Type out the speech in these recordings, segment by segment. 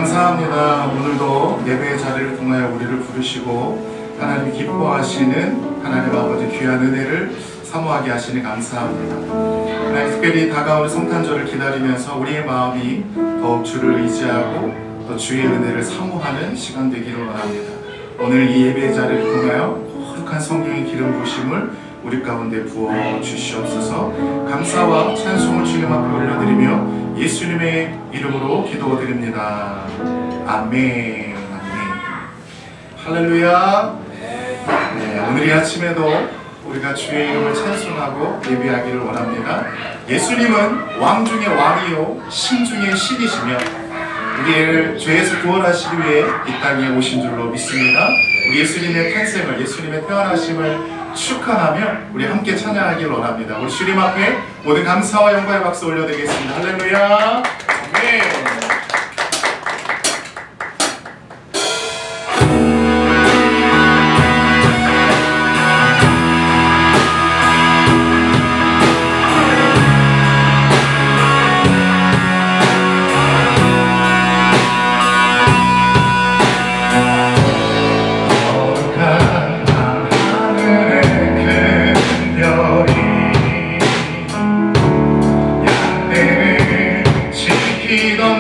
감사합니다. 오늘도 예배의 자리를 통하여 우리를 부르시고 하나님이 기뻐하시는 하나님 아버지 귀한 은혜를 사모하게 하시니 감사합니다. 하나님, 특별히 다가오는 성탄절을 기다리면서 우리의 마음이 더욱 주를 의지하고 또 주의 은혜를 사모하는 시간 되기를 원합니다. 오늘 이 예배의 자리를 통하여 거룩한 성령의 기름 부으심을 우리 가운데 부어 주시옵소서. 감사와 찬송을 주님 앞에 올려드리며 예수님의 이름으로 기도드립니다. 아멘. 할렐루야. 네, 오늘 이 아침에도 우리가 주의 이름을 찬송하고 예배하기를 원합니다. 예수님은 왕 중의 왕이요 신 중의 신이시며 우리를 죄에서 구원하시기 위해 이 땅에 오신 줄로 믿습니다. 우리 예수님의 탄생을, 예수님의 태어나심을 축하하며 우리 함께 찬양하기를 원합니다. 우리 주님 앞에 모든 감사와 영광의 박수 올려드리겠습니다. 할렐루야. 아멘. 지키던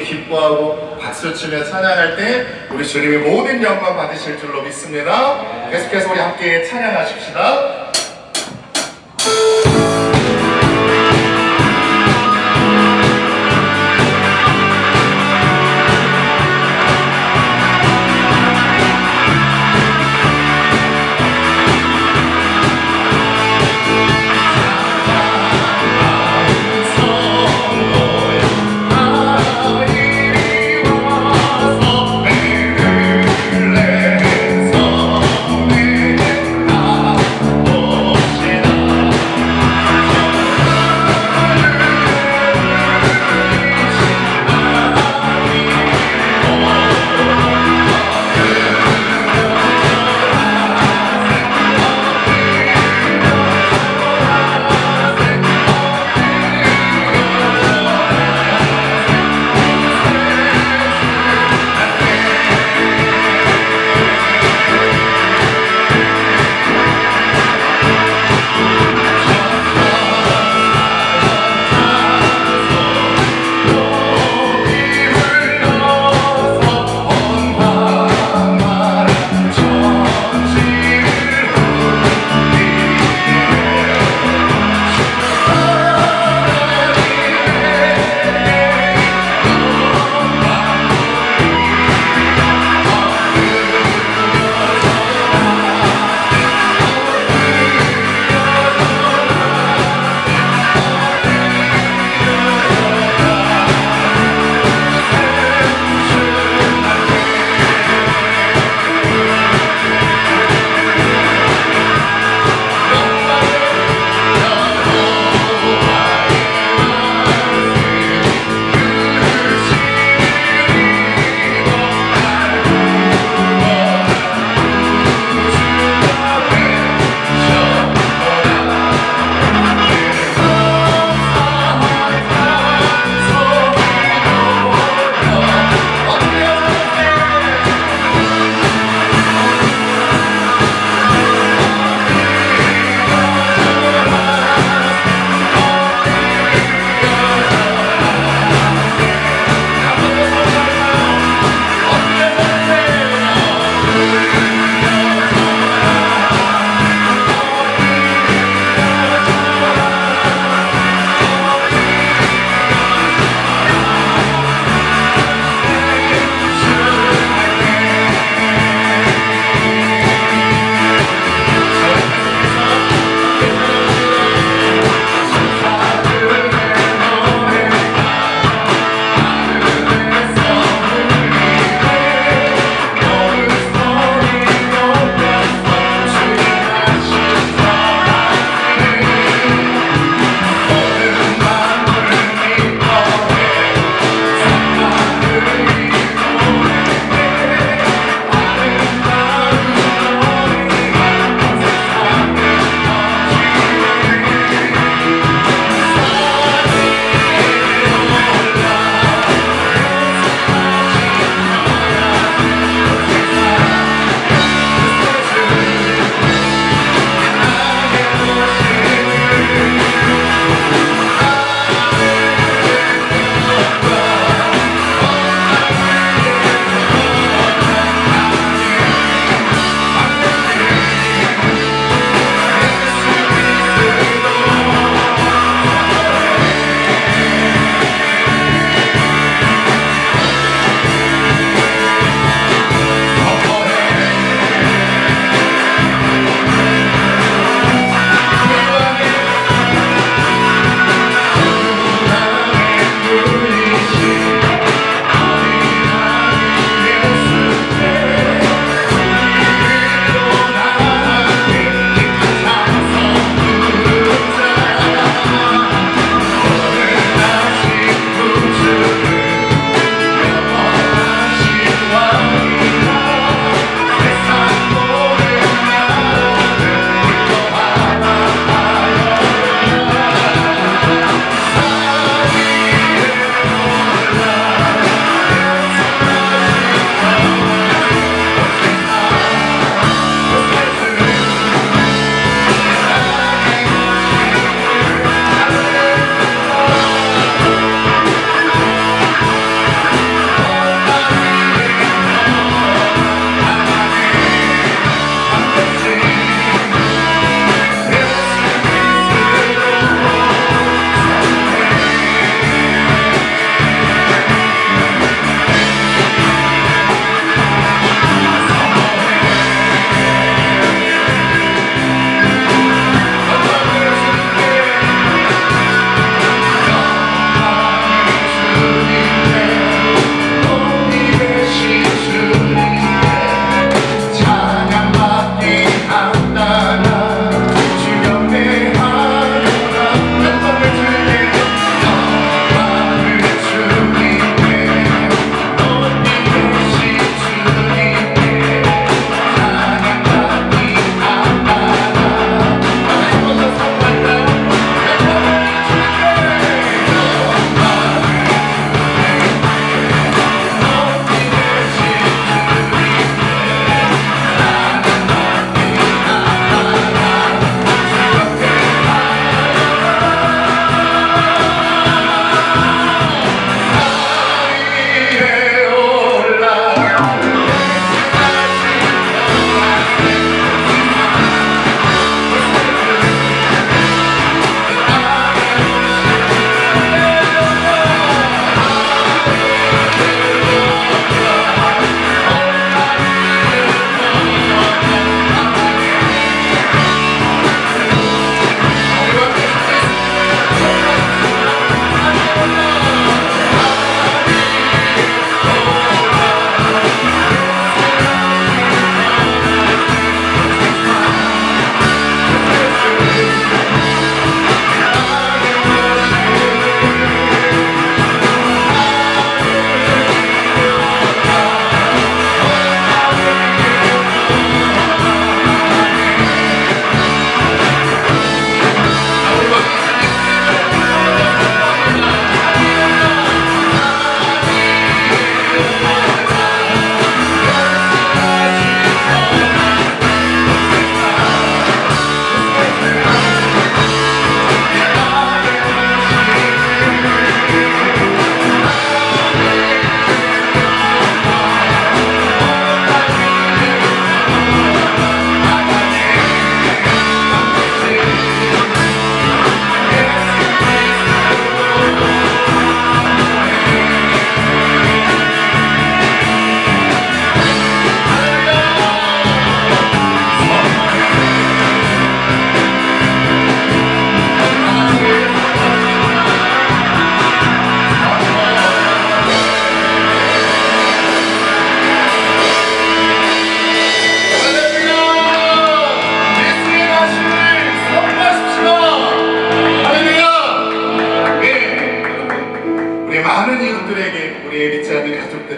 함께 기뻐하고 박수치며 찬양할 때 우리 주님의 모든 영광 받으실 줄로 믿습니다. 계속해서 우리 함께 찬양하십시다. 오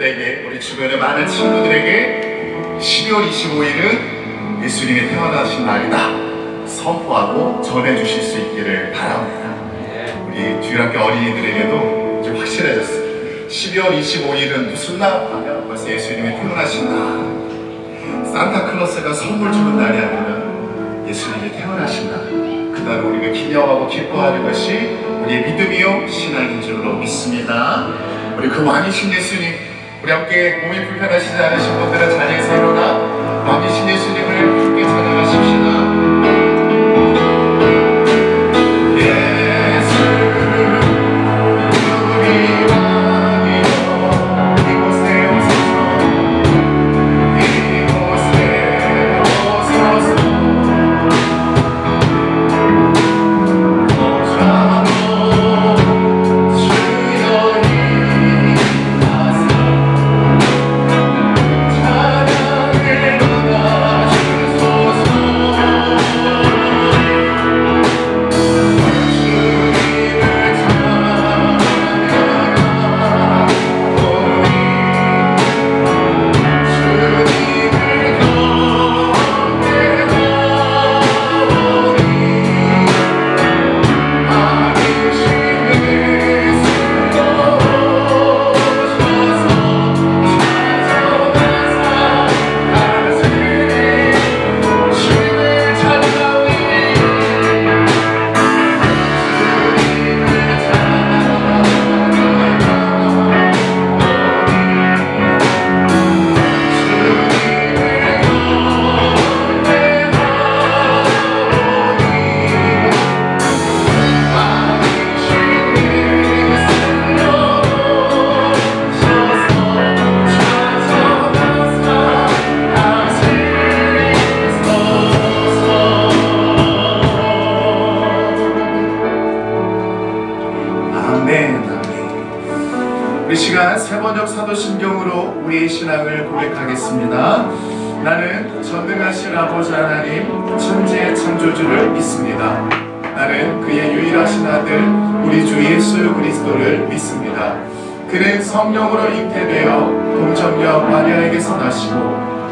가족들에게, 우리 주변의 많은 친구들에게 12월 25일은 예수님이 태어나신 날이다 선포하고 전해주실 수 있기를 바랍니다. 우리 주일학교 어린이들에게도 좀 확실해졌어요. 12월 25일은 무슨 날 하면 벌써 예수님이 태어나신 날, 산타클로스가 선물 주는 날이 아니라 예수님이 태어나신 날, 그날을 우리가 기념하고 기뻐하는 것이 우리의 믿음이요 신앙인 줄로 믿습니다. 우리 그 왕이신 예수님, 우리 함께 몸이 불편하시지 않으신 분들은 자리에서 일어나 왕이신 예수님을 함께 찬양하십시다. 이 시간 세번역 사도신경으로 우리의 신앙을 고백하겠습니다. 나는 전능하신 아버지 하나님 천지의 창조주를 믿습니다. 나는 그의 유일하신 아들 우리 주 예수 그리스도를 믿습니다. 그는 성령으로 잉태되어 동정녀 마리아에게서 나시고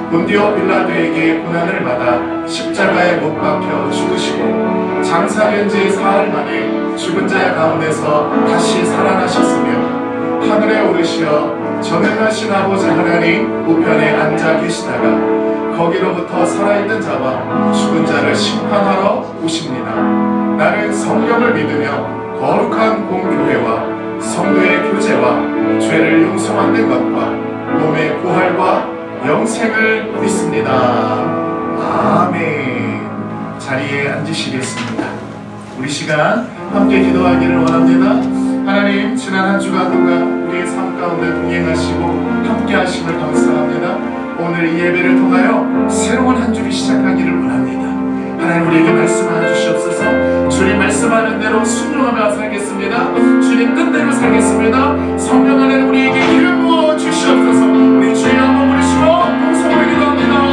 본디오 빌라도에게 고난을 받아 십자가에 못 박혀 죽으시고 장사된 지 사흘 만에 죽은 자 가운데서 다시 살아나셨으며 하늘에 오르시어 전능하신 아버지 하나님 우편에 앉아 계시다가 거기로부터 살아있는 자와 죽은 자를 심판하러 오십니다. 나는 성령을 믿으며 거룩한 공교회와 성도의 교제와 죄를 용서받는 것과 몸의 부활과 영생을 믿습니다. 아멘. 자리에 앉으시겠습니다. 우리 시간 함께 기도하기를 원합니다. 하나님, 지난 한 주간동안 우리의 삶 가운데 동행하시고 함께 하심을 감사합니다. 오늘 이 예배를 통하여 새로운 한 주를 시작하기를 원합니다. 하나님, 우리에게 말씀하여 주시옵소서. 주님 말씀하는 대로 순종하며 살겠습니다. 주님 뜻대로 살겠습니다. 성령 안에 우리에게 기름 부어 주시옵소서. 우리 주의 한번 부르시고 동성으로 기도합니다.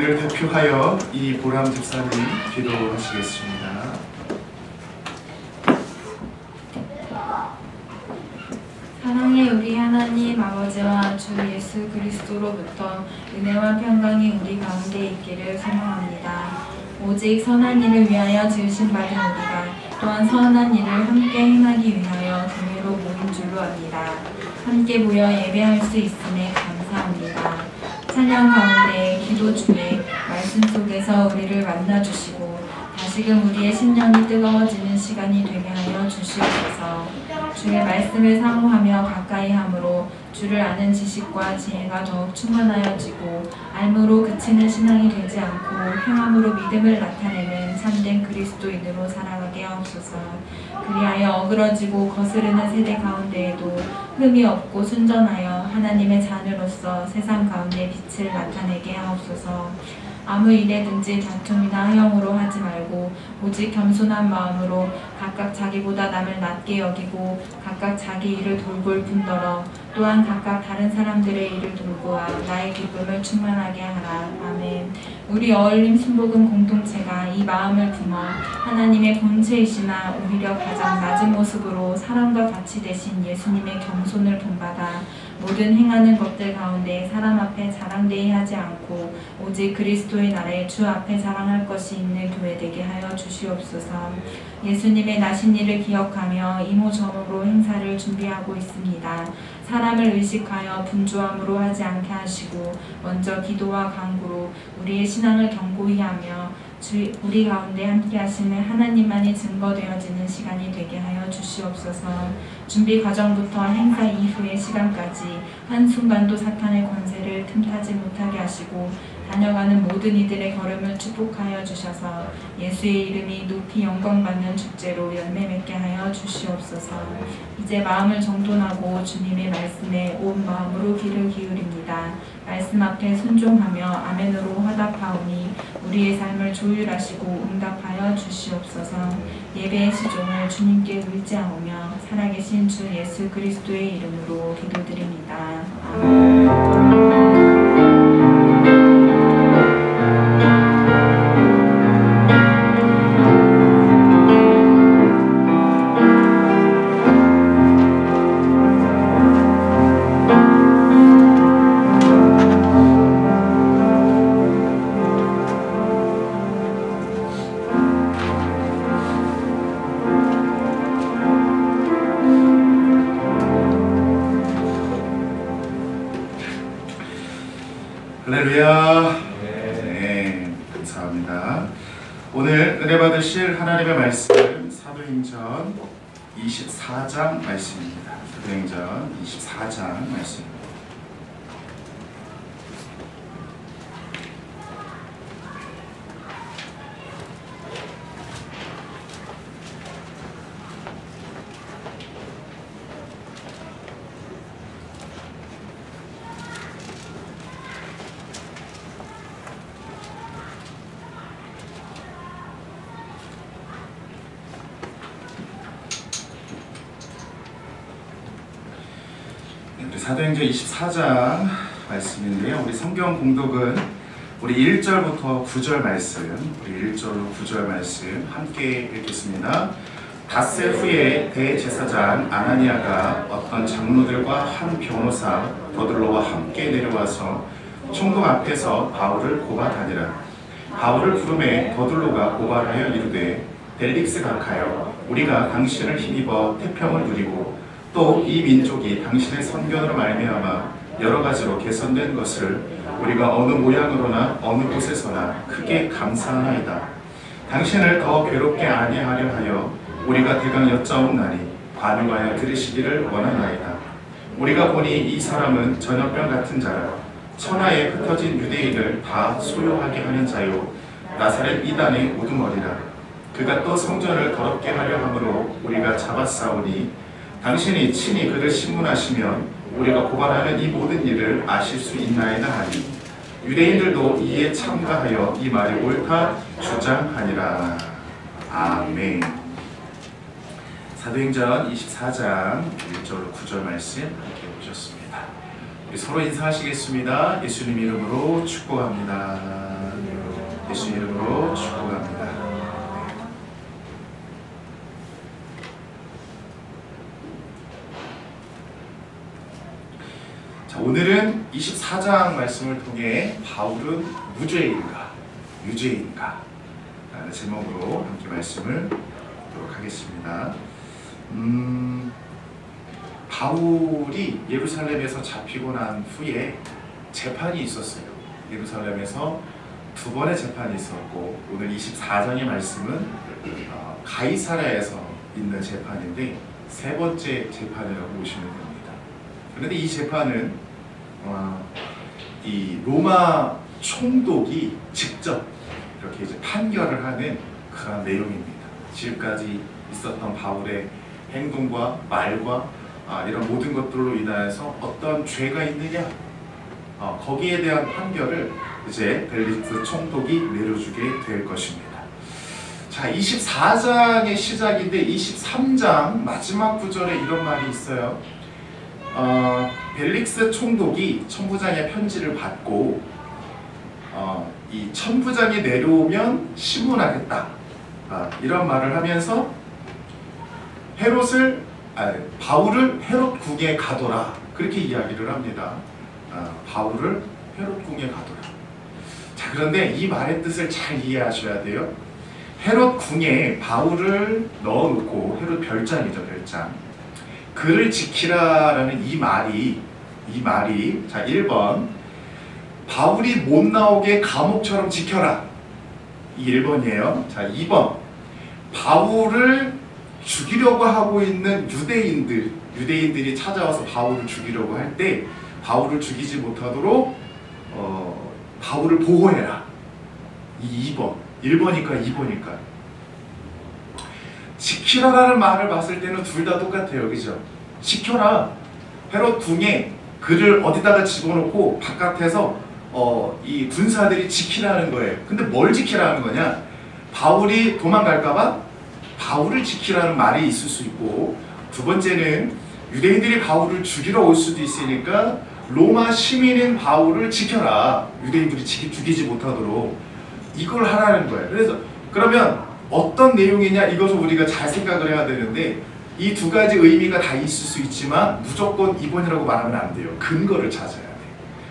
우리를 대표하여 이 보람 집사님 기도하시겠습니다. 사랑의 우리 하나님 아버지와 주 예수 그리스도로부터 은혜와 평강이 우리 가운데 있기를 소망합니다. 오직 선한 일을 위하여 지으신 받은 우리가 또한 선한 일을 함께 행하기 위하여 교회로 모인 줄로 압니다. 함께 모여 예배할 수 있음에 감사합니다. 찬양 가운데 기도 중에 말씀 속에서 우리를 만나주시고 다시금 우리의 심령이 뜨거워지는 시간이 되게 하여 주시옵소서. 주의 말씀을 사모하며 가까이 함으로 주를 아는 지식과 지혜가 더욱 충만하여지고 알므로 그치는 신앙이 되지 않고 행함으로 믿음을 나타내는 참된 그리스도인으로 살아가게 하옵소서. 그리하여 어그러지고 거스르는 세대 가운데에도 흠이 없고 순전하여 하나님의 자녀로서 세상 가운데 빛을 나타내게 하옵소서. 아무 일에든지 다툼이나 허영으로 하지 말고 오직 겸손한 마음으로 각각 자기보다 남을 낮게 여기고 각각 자기 일을 돌볼 뿐더러 또한 각각 다른 사람들의 일을 돌보아 나의 기쁨을 충만하게 하라. 아멘. 우리 어울림 순복음 공동체가 이 마음을 품어 하나님의 본체이시나 오히려 가장 낮은 모습으로 사람과 같이 되신 예수님의 겸손을 본받아 모든 행하는 것들 가운데 사람 앞에 자랑되이 하지 않고 오직 그리스도의 나라의 주 앞에 자랑할 것이 있는 교회 되게 하여 주시옵소서. 예수님의 나신 일을 기억하며 이모저모로 행사를 준비하고 있습니다. 사람을 의식하여 분주함으로 하지 않게 하시고 먼저 기도와 간구로 우리의 신앙을 견고히 하며 우리 가운데 함께 하시는 하나님만이 증거되어지는 시간이 되게 하여 주시옵소서. 준비 과정부터 행사 이후의 시간까지 한순간도 사탄의 권세를 틈타지 못하게 하시고 다녀가는 모든 이들의 걸음을 축복하여 주셔서 예수의 이름이 높이 영광받는 축제로 열매 맺게 하여 주시옵소서. 이제 마음을 정돈하고 주님의 말씀에 온 마음으로 귀를 기울입니다. 말씀 앞에 순종하며 아멘으로 화답하오니 우리의 삶을 조율하시고 응답하여 주시옵소서. 예배의 시종을 주님께 의지하오며 살아계신 주 예수 그리스도의 이름으로 기도드립니다. 할렐루야. 네, 감사합니다. 오늘 은혜 받으실 하나님의 말씀은 사도행전 24장 말씀입니다. 사도행전 24장 말씀입니다. 사도행전 24장 말씀인데요. 우리 성경 공독은 우리 1절부터 9절 말씀, 우리 1절로 9절 말씀 함께 읽겠습니다. 닷새 후에 대제사장 아나니아가 어떤 장로들과 한 변호사 더들로와 함께 내려와서 총독 앞에서 바울을 고발하니라. 바울을 부르매 더들로가 고발하여 이르되 벨릭스 각하여 우리가 당신을 힘입어 태평을 누리고 또 이 민족이 당신의 선견으로 말미암아 여러 가지로 개선된 것을 우리가 어느 모양으로나 어느 곳에서나 크게 감사하나이다. 당신을 더 괴롭게 아니하려 하여 우리가 대강 여짜옵나니 관용하여 들으시기를 원하나이다. 우리가 보니 이 사람은 전염병 같은 자라 천하에 흩어진 유대인을 다 소요하게 하는 자요 나사렛 이단의 우두머리라. 그가 또 성전을 더럽게 하려 함으로 우리가 잡아싸우니 당신이 친히 그를 신문하시면 우리가 고발하는 이 모든 일을 아실 수 있나이다 하니 유대인들도 이에 참가하여 이 말이 옳다 주장하니라. 아멘. 사도행전 24장 1절 9절 말씀 함께 보셨습니다. 우리 서로 인사하시겠습니다. 예수님 이름으로 축복합니다. 예수 이름으로 축복합니다. 자, 오늘은 24장 말씀을 통해 바울은 무죄인가 유죄인가 라는 제목으로 함께 말씀을 듣도록 하겠습니다. 바울이 예루살렘에서 잡히고 난 후에 재판이 있었어요. 예루살렘에서 두 번의 재판이 있었고, 오늘 24장의 말씀은 가이사랴에서 있는 재판인데 세 번째 재판이라고 보시면 됩니다. 그런데 이 재판은 이 로마 총독이 직접 이렇게 이제 판결을 하는 그런 내용입니다. 지금까지 있었던 바울의 행동과 말과 이런 모든 것들로 인하여서 어떤 죄가 있느냐, 거기에 대한 판결을 이제 벨릭스 총독이 내려주게 될 것입니다. 자, 24장의 시작인데 23장 마지막 구절에 이런 말이 있어요. 벨릭스 총독이 천부장의 편지를 받고 이 천부장이 내려오면 심문하겠다, 이런 말을 하면서 바울을 헤롯 궁에 가둬라, 그렇게 이야기를 합니다. 바울을 헤롯 궁에 가둬라. 자, 그런데 이 말의 뜻을 잘 이해하셔야 돼요. 헤롯 궁에 바울을 넣어놓고, 헤롯 별장이죠, 별장. 그를 지키라라는 이 말이 자, 1번 바울이 못 나오게 감옥처럼 지켜라, 이 1번이에요. 자, 2번 바울을 죽이려고 하고 있는 유대인들이 찾아와서 바울을 죽이려고 할 때 바울을 죽이지 못하도록 바울을 보호해라, 이 2번. 1번이니까 2번이니까 지키라라는 말을 봤을 때는 둘 다 똑같아요, 그죠? 지켜라. 헤롯 궁에 그를 어디다가 집어넣고 바깥에서 이 군사들이 지키라는 거예요. 근데 뭘 지키라는 거냐? 바울이 도망갈까봐 바울을 지키라는 말이 있을 수 있고, 두 번째는 유대인들이 바울을 죽이러 올 수도 있으니까 로마 시민인 바울을 지켜라, 유대인들이 죽이지 못하도록, 이걸 하라는 거예요. 그래서 그러면 어떤 내용이냐, 이것을 우리가 잘 생각을 해야 되는데, 이 두 가지 의미가 다 있을 수 있지만 무조건 2번이라고 말하면 안 돼요. 근거를 찾아야 돼요.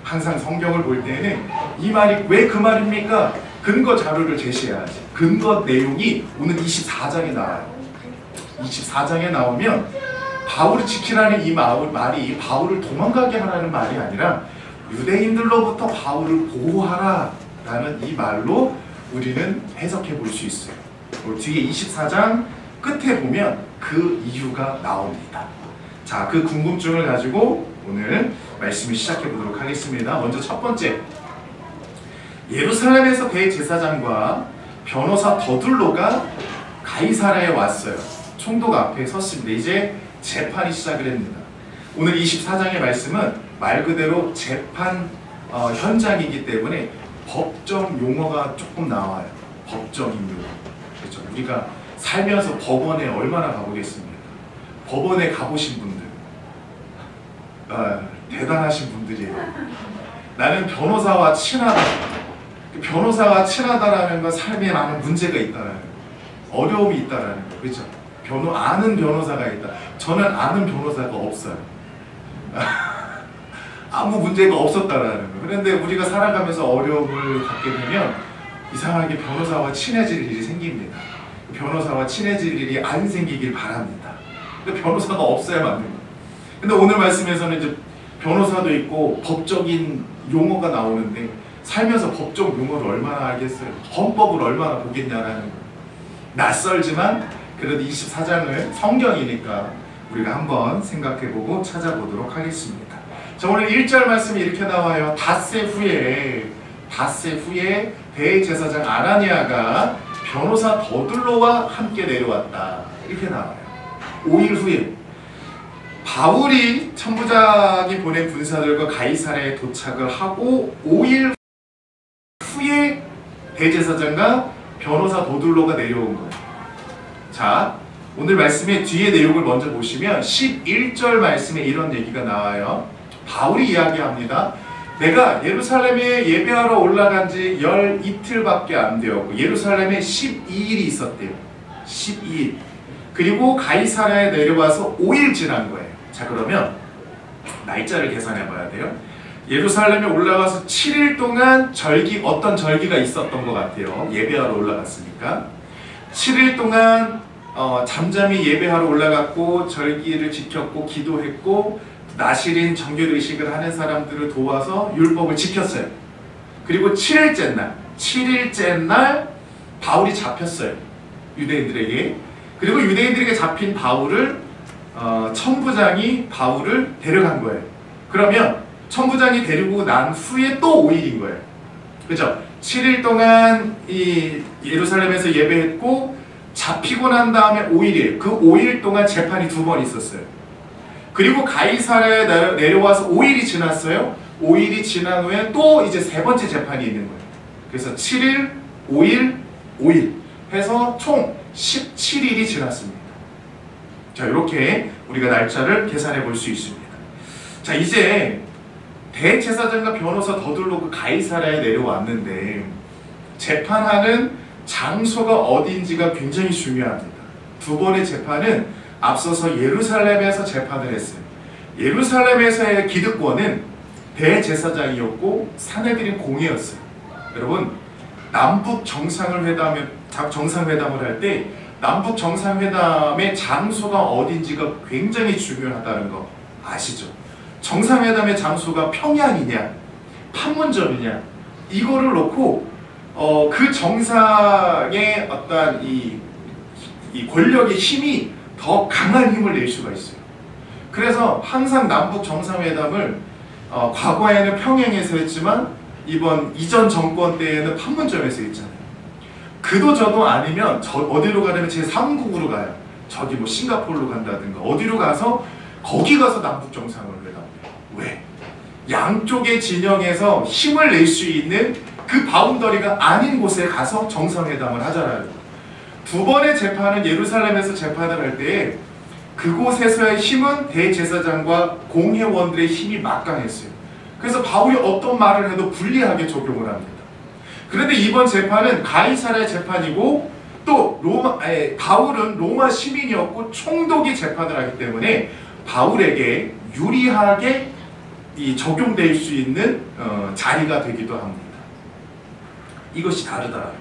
항상 성경을 볼 때는 이 말이 왜 그 말입니까? 근거 자료를 제시해야지. 근거 내용이 오늘 24장에 나와요. 24장에 나오면 바울을 지키라는 이 말이 바울을 도망가게 하라는 말이 아니라 유대인들로부터 바울을 보호하라 라는 이 말로 우리는 해석해 볼 수 있어요. 뒤에 24장 끝에 보면 그 이유가 나옵니다. 자, 그 궁금증을 가지고 오늘 말씀을 시작해 보도록 하겠습니다. 먼저 첫 번째, 예루살렘에서 대제사장과 변호사 더둘로가 가이사랴에 왔어요. 총독 앞에 섰습니다. 이제 재판이 시작을 했습니다. 오늘 24장의 말씀은 말 그대로 재판 현장이기 때문에 법정 용어가 조금 나와요. 법정인 용어. 그렇죠? 우리가 살면서 법원에 얼마나 가보겠습니까? 법원에 가보신 분들, 대단하신 분들이에요. 나는 변호사와 친하다. 변호사와 친하다라는 건 삶에 많은 문제가 있다라는 거, 어려움이 있다라는 거, 그렇죠? 아는 변호사가 있다. 저는 아는 변호사가 없어요. 아무 문제가 없었다라는 거. 그런데 우리가 살아가면서 어려움을 갖게 되면 이상하게 변호사와 친해질 일이 생깁니다. 변호사와 친해질 일이 안 생기길 바랍니다. 근데 변호사가 없어야 맞는 거예요. 근데 오늘 말씀에서는 이제 변호사도 있고 법적인 용어가 나오는데 살면서 법적 용어를 얼마나 알겠어요? 헌법을 얼마나 보겠냐라는 거예요. 낯설지만 그래도 24장은 성경이니까 우리가 한번 생각해보고 찾아보도록 하겠습니다. 자, 오늘 1절 말씀이 이렇게 나와요. 닷새 후에 대제사장 아나니아가 변호사 더둘로와 함께 내려왔다, 이렇게 나와요. 5일 후에 바울이 천부장이 보낸 군사들과 가이사랴에 도착을 하고 5일 후에 대제사장과 변호사 더둘로가 내려온 거예요. 자, 오늘 말씀의 뒤에 내용을 먼저 보시면 11절 말씀에 이런 얘기가 나와요. 바울이 이야기합니다. 내가 예루살렘에 예배하러 올라간 지 12틀밖에 안 되었고 예루살렘에 12일이 있었대요. 12일. 그리고 가이사랴에 내려와서 5일 지난 거예요. 자, 그러면 날짜를 계산해 봐야 돼요. 예루살렘에 올라가서 7일 동안 어떤 절기가 있었던 것 같아요. 예배하러 올라갔으니까 7일 동안 잠잠히 예배하러 올라갔고 절기를 지켰고 기도했고 나실인 정결의식을 하는 사람들을 도와서 율법을 지켰어요. 그리고 7일째 날 바울이 잡혔어요. 유대인들에게. 그리고 유대인들에게 잡힌 바울을 천부장이 바울을 데려간 거예요. 그러면 천부장이 데리고 난 후에 또 5일인 거예요. 그죠? 7일 동안 이 예루살렘에서 예배했고 잡히고 난 다음에 5일이에요. 그 5일 동안 재판이 2번 있었어요. 그리고 가이사랴에 내려와서 5일이 지났어요. 5일이 지난 후에 또 이제 3번째 재판이 있는 거예요. 그래서 7일, 5일, 5일 해서 총 17일이 지났습니다. 자, 이렇게 우리가 날짜를 계산해 볼 수 있습니다. 자, 이제 대제사장과 변호사 더둘로 그 가이사랴에 내려왔는데 재판하는 장소가 어디인지가 굉장히 중요합니다. 2번의 재판은 앞서서 예루살렘에서 재판을 했어요. 예루살렘에서의 기득권은 대제사장이었고 사내들인 공회였어요. 여러분, 남북 정상회담을 할 때 남북 정상회담의 장소가 어딘지가 굉장히 중요하다는 거 아시죠? 정상회담의 장소가 평양이냐 판문점이냐 이거를 놓고 그 정상의 어떤 이 권력의 힘이 더 강한 힘을 낼 수가 있어요. 그래서 항상 남북 정상회담을 과거에는 평양에서 했지만 이전 정권 때에는 판문점에서 했잖아요. 그도저도 아니면 어디로 가려면 제3국으로 가요. 저기 뭐 싱가포르로 간다든가 어디로 가서 거기 가서 남북 정상회담을 해요. 왜? 양쪽의 진영에서 힘을 낼 수 있는 그 바운더리가 아닌 곳에 가서 정상회담을 하잖아요. 2번의 재판은 예루살렘에서 재판을 할 때 그곳에서의 힘은 대제사장과 공회원들의 힘이 막강했어요. 그래서 바울이 어떤 말을 해도 불리하게 적용을 합니다. 그런데 이번 재판은 가이사랴 재판이고 또 바울은 로마 시민이었고 총독이 재판을 하기 때문에 바울에게 유리하게 적용될 수 있는 자리가 되기도 합니다. 이것이 다르더라고요.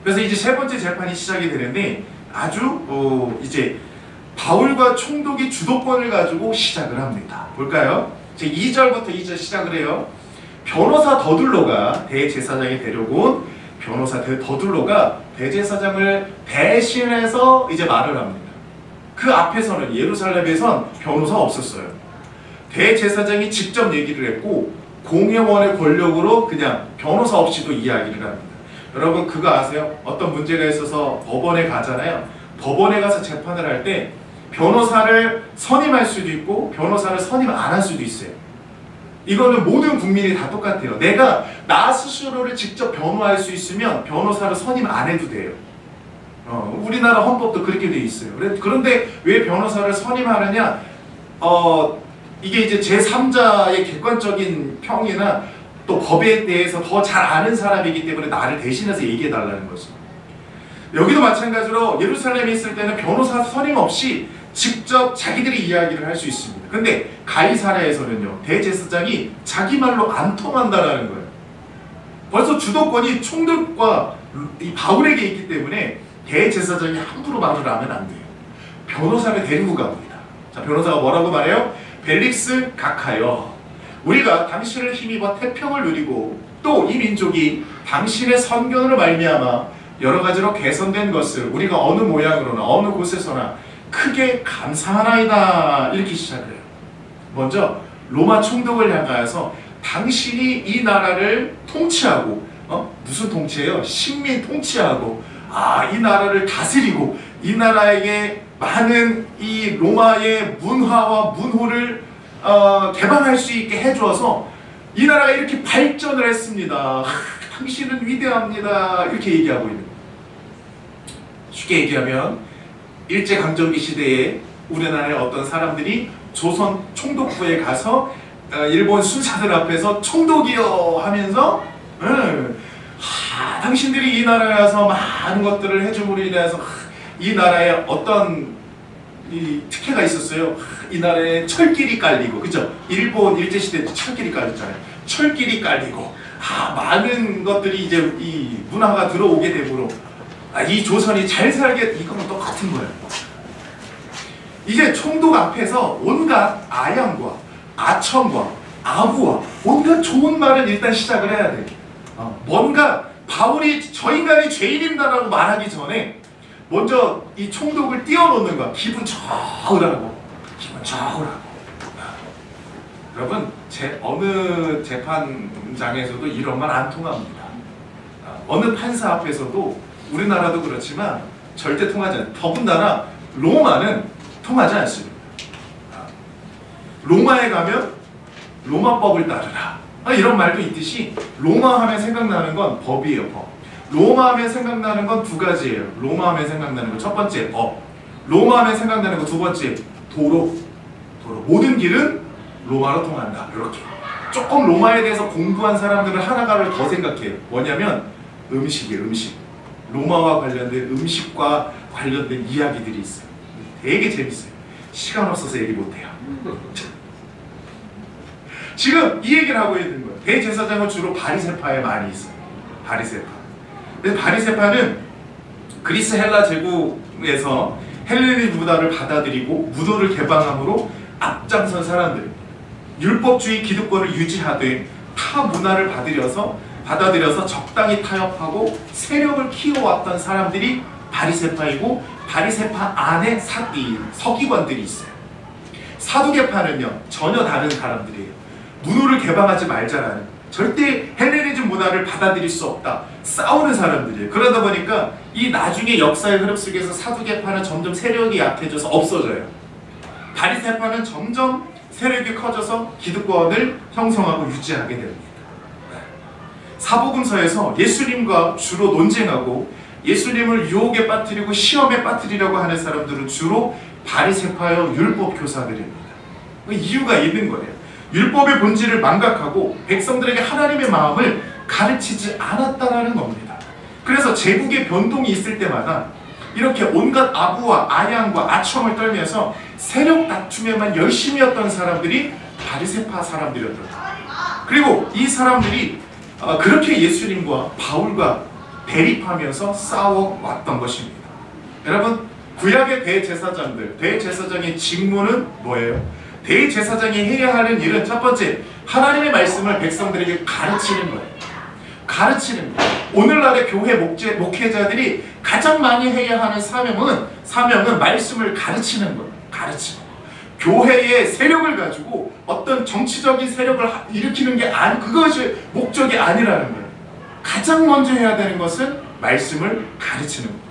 그래서 이제 3번째 재판이 시작이 되는데 아주 이제 바울과 총독이 주도권을 가지고 시작을 합니다. 볼까요? 제 2절부터 2절 시작을 해요. 변호사 더둘로가 대제사장이 데려온 변호사 더둘로가 대제사장을 대신해서 이제 말을 합니다. 그 앞에서는 예루살렘에선 변호사 없었어요. 대제사장이 직접 얘기를 했고 공회원의 권력으로 그냥 변호사 없이도 이야기를 합니다. 여러분 그거 아세요? 어떤 문제가 있어서 법원에 가잖아요. 법원에 가서 재판을 할 때 변호사를 선임할 수도 있고 변호사를 선임 안 할 수도 있어요. 이거는 모든 국민이 다 똑같아요. 내가 나 스스로를 직접 변호할 수 있으면 변호사를 선임 안 해도 돼요. 우리나라 헌법도 그렇게 돼 있어요. 그런데 왜 변호사를 선임하느냐? 이게 이제 제3자의 객관적인 평이나 또 법에 대해서 더 잘 아는 사람이기 때문에 나를 대신해서 얘기해 달라는 거죠. 여기도 마찬가지로 예루살렘에 있을 때는 변호사 선임 없이 직접 자기들이 이야기를 할 수 있습니다. 근데 가이사랴에서는요, 대제사장이 자기 말로 안 통한다라는 거예요. 벌써 주도권이 총독과 이 바울에게 있기 때문에 대제사장이 함부로 말을 하면 안 돼요. 변호사를 데리고 갑니다. 자, 변호사가 뭐라고 말해요? 벨릭스 각하여, 우리가 당신을 힘입어 태평을 누리고 또 이 민족이 당신의 선견으로 말미암아 여러 가지로 개선된 것을 우리가 어느 모양으로나 어느 곳에서나 크게 감사하나이다. 이렇게 시작을 해요. 먼저 로마 총독을 향하여서 당신이 이 나라를 통치하고 무슨 통치예요? 식민 통치하고 이 나라를 다스리고 이 나라에게 많은 이 로마의 문화와 문호를 개방할 수 있게 해주어서 이 나라가 이렇게 발전을 했습니다. 당신은 위대합니다. 이렇게 얘기하고 있는 거예요. 쉽게 얘기하면 일제강점기 시대에 우리나라의 어떤 사람들이 조선 총독부에 가서 일본 순사들 앞에서 총독이여 하면서 당신들이 이 나라에 와서 많은 것들을 해줌으로 인해서 이 나라에 어떤 이 특혜가 있었어요. 이 나라에 철길이 깔리고, 그죠? 일본 일제시대 때 철길이 깔렸잖아요. 철길이 깔리고 많은 것들이 이제 이 문화가 들어오게 되므로 이 조선이 잘 살게, 이거는 똑같은 거예요. 이제 총독 앞에서 온갖 아양과 아청과 아부와 온갖 좋은 말을 일단 시작을 해야 돼. 뭔가 바울이 저 인간이 죄인입니다라고 말하기 전에 먼저 이 총독을 띄워놓는 거야. 기분 좋으라고. 기분 좋으라고. 여러분, 어느 재판장에서도 이런 말 안 통합니다. 어느 판사 앞에서도 우리나라도 그렇지만 절대 통하지 않아요. 더군다나 로마는 통하지 않습니다. 로마에 가면 로마법을 따르라. 이런 말도 있듯이 로마 하면 생각나는 건 법이에요. 법. 로마 하면 생각나는 건 두 가지예요. 로마 하면 생각나는 건 첫 번째 법. 로마 하면 생각나는 건 두 번째 도로. 모든 길은 로마로 통한다. 이렇게. 조금 로마에 대해서 공부한 사람들은 하나를 더 생각해요. 뭐냐면 음식이에요. 음식. 로마와 관련된 음식과 관련된 이야기들이 있어요. 되게 재밌어요. 시간 없어서 얘기 못해요. 지금 이 얘기를 하고 있는 거예요. 대제사장은 주로 바리새파에 많이 있어요. 바리새파. 근데 바리새파는 그리스 헬라 제국에서 헬레니 문화를 받아들이고 무도를 개방함으로 앞장선 사람들, 율법주의 기득권을 유지하되 타 문화를 받아들여서 적당히 타협하고 세력을 키워왔던 사람들이 바리새파이고, 바리새파 안에 서기관들이 있어요. 사두개파는요 전혀 다른 사람들이에요. 문호를 개방하지 말자라는, 절대 헬레니즘 문화를 받아들일 수 없다, 싸우는 사람들이에요. 그러다 보니까 이 나중에 역사의 흐름 속에서 사두개파는 점점 세력이 약해져서 없어져요. 바리새파는 점점 세력이 커져서 기득권을 형성하고 유지하게 됩니다. 사복음서에서 예수님과 주로 논쟁하고 예수님을 유혹에 빠뜨리고 시험에 빠뜨리려고 하는 사람들은 주로 바리새파여 율법 교사들입니다. 이유가 있는 거예요. 율법의 본질을 망각하고 백성들에게 하나님의 마음을 가르치지 않았다라는 겁니다. 그래서 제국의 변동이 있을 때마다 이렇게 온갖 아부와 아양과 아청을 떨면서 세력 다툼에만 열심히 했던 사람들이 바리새파 사람들이었던 거예요. 그리고 이 사람들이 그렇게 예수님과 바울과 대립하면서 싸워왔던 것입니다. 여러분, 구약의 대제사장의 직무는 뭐예요? 대제사장이 해야 하는 일은 첫 번째, 하나님의 말씀을 백성들에게 가르치는 거예요. 가르치는 거예요. 오늘날의 교회 목회자들이 가장 많이 해야 하는 사명은 말씀을 가르치는 거예요. 가르치는 거예요. 교회의 세력을 가지고 어떤 정치적인 세력을 일으키는 게 그것이 목적이 아니라는 거예요. 가장 먼저 해야 되는 것은 말씀을 가르치는 거예요.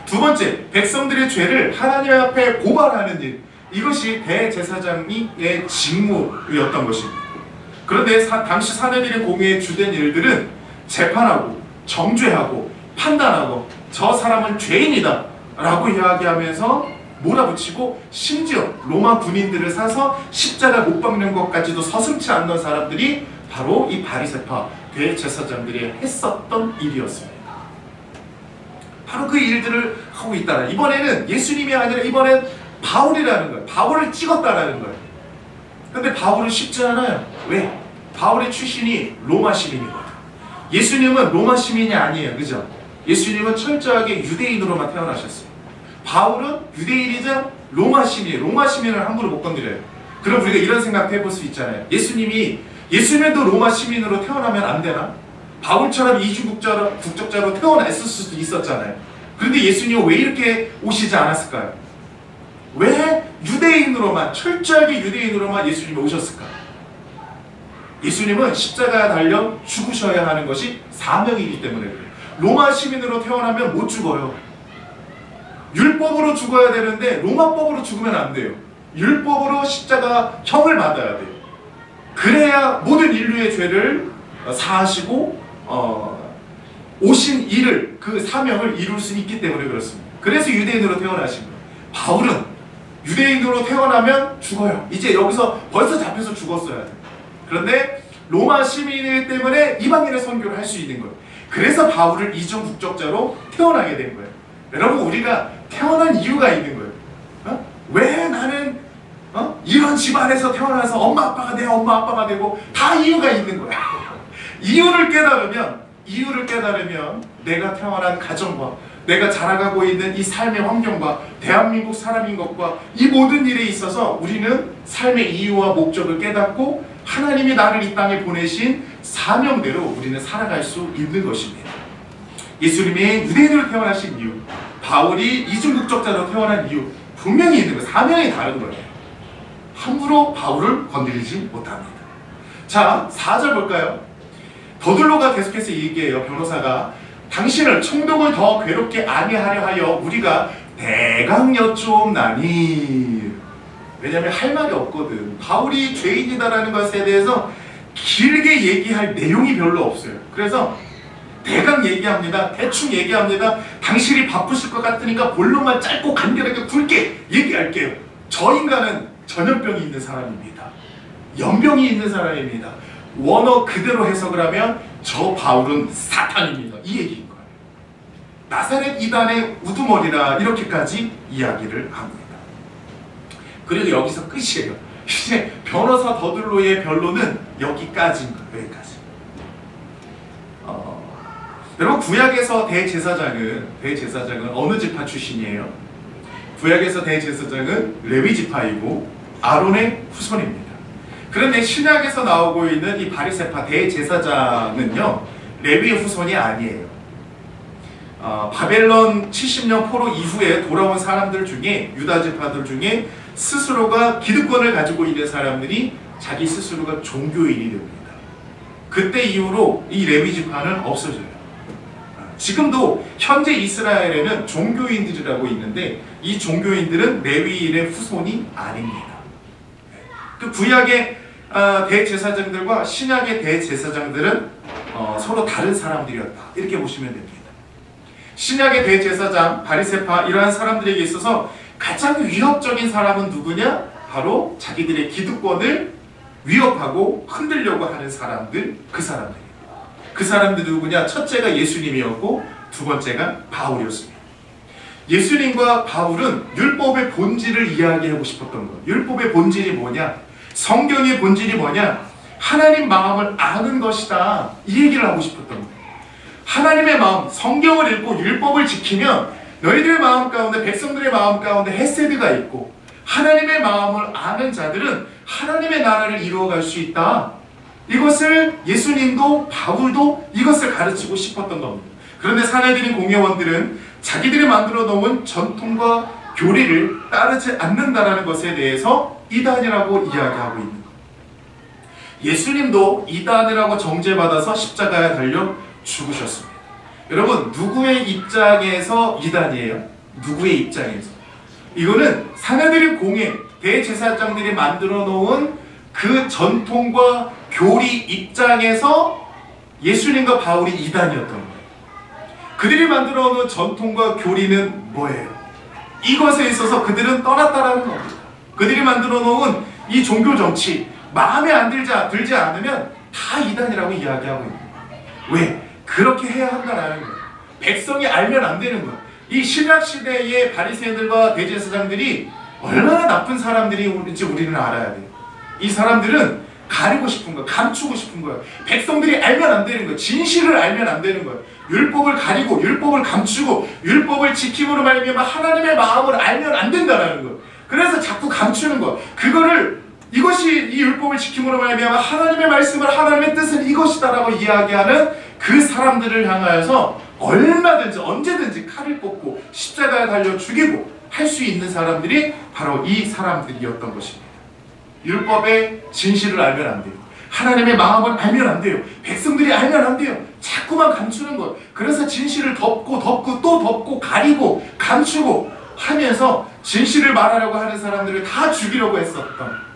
두 번째, 백성들의 죄를 하나님 앞에 고발하는 일, 이것이 대제사장의 직무였던 것입니다. 그런데 당시 사내들의 공의에 주된 일들은 재판하고 정죄하고 판단하고 저 사람은 죄인이다 라고 이야기하면서 몰아붙이고, 심지어 로마 군인들을 사서 십자가 못 박는 것까지도 서슴지 않는 사람들이 바로 이 바리새파 대제사장들이 했었던 일이었습니다. 바로 그 일들을 하고 있다. 이번에는 예수님이 아니라 이번엔 바울이라는 거예요. 바울을 찍었다라는 거예요. 근데 바울은 쉽지 않아요. 왜? 바울의 출신이 로마 시민이거든요. 예수님은 로마 시민이 아니에요. 그죠? 예수님은 철저하게 유대인으로만 태어나셨어요. 바울은 유대인이자 로마 시민이에요. 로마 시민을 함부로 못 건드려요. 그럼 우리가 이런 생각 해볼 수 있잖아요. 예수님도 로마 시민으로 태어나면 안 되나? 바울처럼 이주 국적자로 태어났을 수도 있었잖아요. 그런데 예수님은 왜 이렇게 오시지 않았을까요? 왜 철저하게 유대인으로만 예수님이 오셨을까? 예수님은 십자가에 달려 죽으셔야 하는 것이 사명이기 때문에 그래요. 로마 시민으로 태어나면 못 죽어요. 율법으로 죽어야 되는데 로마법으로 죽으면 안 돼요. 율법으로 십자가 형을 받아야 돼요. 그래야 모든 인류의 죄를 사하시고 오신 일을, 그 사명을 이룰 수 있기 때문에 그렇습니다. 그래서 유대인으로 태어나신 거예요. 바울은 유대인으로 태어나면 죽어요. 이제 여기서 벌써 잡혀서 죽었어야 돼. 그런데 로마 시민 때문에 이방인의 선교를 할 수 있는 거예요. 그래서 바울을 이중 국적자로 태어나게 된 거예요. 여러분, 우리가 태어난 이유가 있는 거예요. 왜 나는 이런 집안에서 태어나서 엄마 아빠가 되고 다 이유가 있는 거야. 이유를 깨달으면 내가 태어난 가정과 내가 자라가고 있는 이 삶의 환경과 대한민국 사람인 것과 이 모든 일에 있어서 우리는 삶의 이유와 목적을 깨닫고 하나님이 나를 이 땅에 보내신 사명대로 우리는 살아갈 수 있는 것입니다. 예수님이 유대인으로 태어나신 이유, 바울이 이중국적자로 태어난 이유 분명히 있는 거예요. 사명이 다른 거예요. 함부로 바울을 건드리지 못합니다. 자, 4절 볼까요? 더둘로가 계속해서 얘기해요. 변호사가 당신을 총독을 더 괴롭게 아니하려 하여 우리가 대강 여쭈옵나니. 왜냐하면 할 말이 없거든. 바울이 죄인이다라는 것에 대해서 길게 얘기할 내용이 별로 없어요. 그래서 대강 얘기합니다. 대충 얘기합니다. 당신이 바쁘실 것 같으니까 본론만 짧고 간결하게 굵게 얘기할게요. 저 인간은 전염병이 있는 사람입니다. 연병이 있는 사람입니다. 원어 그대로 해석을 하면 저 바울은 사탄입니다. 이 얘기인 거예요. 나사렛 이단의 우두머리라 이렇게까지 이야기를 합니다. 그리고 여기서 끝이에요. 이제 변호사 더둘로의 변론은 여기까지인 거예요. 여기까지. 여러분, 구약에서 대제사장은 어느 지파 출신이에요? 구약에서 대제사장은 레위 지파이고 아론의 후손입니다. 그런데 신약에서 나오고 있는 이 바리새파 대제사장은요, 레위의 후손이 아니에요. 바벨론 70년 포로 이후에 돌아온 사람들 중에, 유다 지파들 중에 스스로가 기득권을 가지고 있는 사람들이 자기 스스로가 종교인이 됩니다. 그때 이후로 이 레위 지파는 없어져요. 지금도 현재 이스라엘에는 종교인들이라고 있는데 이 종교인들은 레위인의 후손이 아닙니다. 그 구약의 대제사장들과 신약의 대제사장들은 서로 다른 사람들이었다. 이렇게 보시면 됩니다. 신약의 대제사장, 바리새파 이러한 사람들에게 있어서 가장 위협적인 사람은 누구냐? 바로 자기들의 기득권을 위협하고 흔들려고 하는 사람들, 그 사람들입니다. 그 사람들이 누구냐? 첫째가 예수님이었고 두 번째가 바울이었습니다. 예수님과 바울은 율법의 본질을 이야기하고 싶었던 거예요. 율법의 본질이 뭐냐? 성경의 본질이 뭐냐? 하나님 마음을 아는 것이다. 이 얘기를 하고 싶었던 거예요. 하나님의 마음, 성경을 읽고 율법을 지키면 너희들의 마음 가운데, 백성들의 마음 가운데 헤세드가 있고 하나님의 마음을 아는 자들은 하나님의 나라를 이루어갈 수 있다. 이것을 예수님도 바울도 이것을 가르치고 싶었던 겁니다. 그런데 사내들인 공회원들은 자기들이 만들어 놓은 전통과 교리를 따르지 않는다라는 것에 대해서 이단이라고 이야기하고 있는 겁니다. 예수님도 이단이라고 정죄받아서 십자가에 달려 죽으셨습니다. 여러분, 누구의 입장에서 이단이에요? 누구의 입장에서? 이거는 사내들인 공회, 대제사장들이 만들어 놓은 그 전통과 교리 입장에서 예수님과 바울이 이단이었던 거예요. 그들이 만들어 놓은 전통과 교리는 뭐예요? 이것에 있어서 그들은 떠났다라는 겁니다. 그들이 만들어 놓은 이 종교 정치, 마음에 들지 않으면 다 이단이라고 이야기하고 있는 거예요. 왜? 그렇게 해야 한다라는 거예요. 백성이 알면 안 되는 거예요. 이 신약 시대의 바리새인들과 대제사장들이 얼마나 나쁜 사람들인지 우리는 알아야 돼요. 이 사람들은 가리고 싶은 거예요. 감추고 싶은 거예요. 백성들이 알면 안 되는 거예요. 진실을 알면 안 되는 거예요. 율법을 가리고 율법을 감추고 율법을 지킴으로 말미암아 하나님의 마음을 알면 안 된다라는 거예요. 그래서 자꾸 감추는 거예요. 이것이 이 율법을 지킴으로 말미암아 하나님의 말씀을, 하나님의 뜻은 이것이다라고 이야기하는 그 사람들을 향하여서 얼마든지 언제든지 칼을 뽑고 십자가에 달려 죽이고 할 수 있는 사람들이 바로 이 사람들이었던 것입니다. 율법의 진실을 알면 안 돼요. 하나님의 마음을 알면 안 돼요. 백성들이 알면 안 돼요. 자꾸만 감추는 것. 그래서 진실을 덮고 또 덮고 가리고 감추고 하면서 진실을 말하려고 하는 사람들을 다 죽이려고 했었던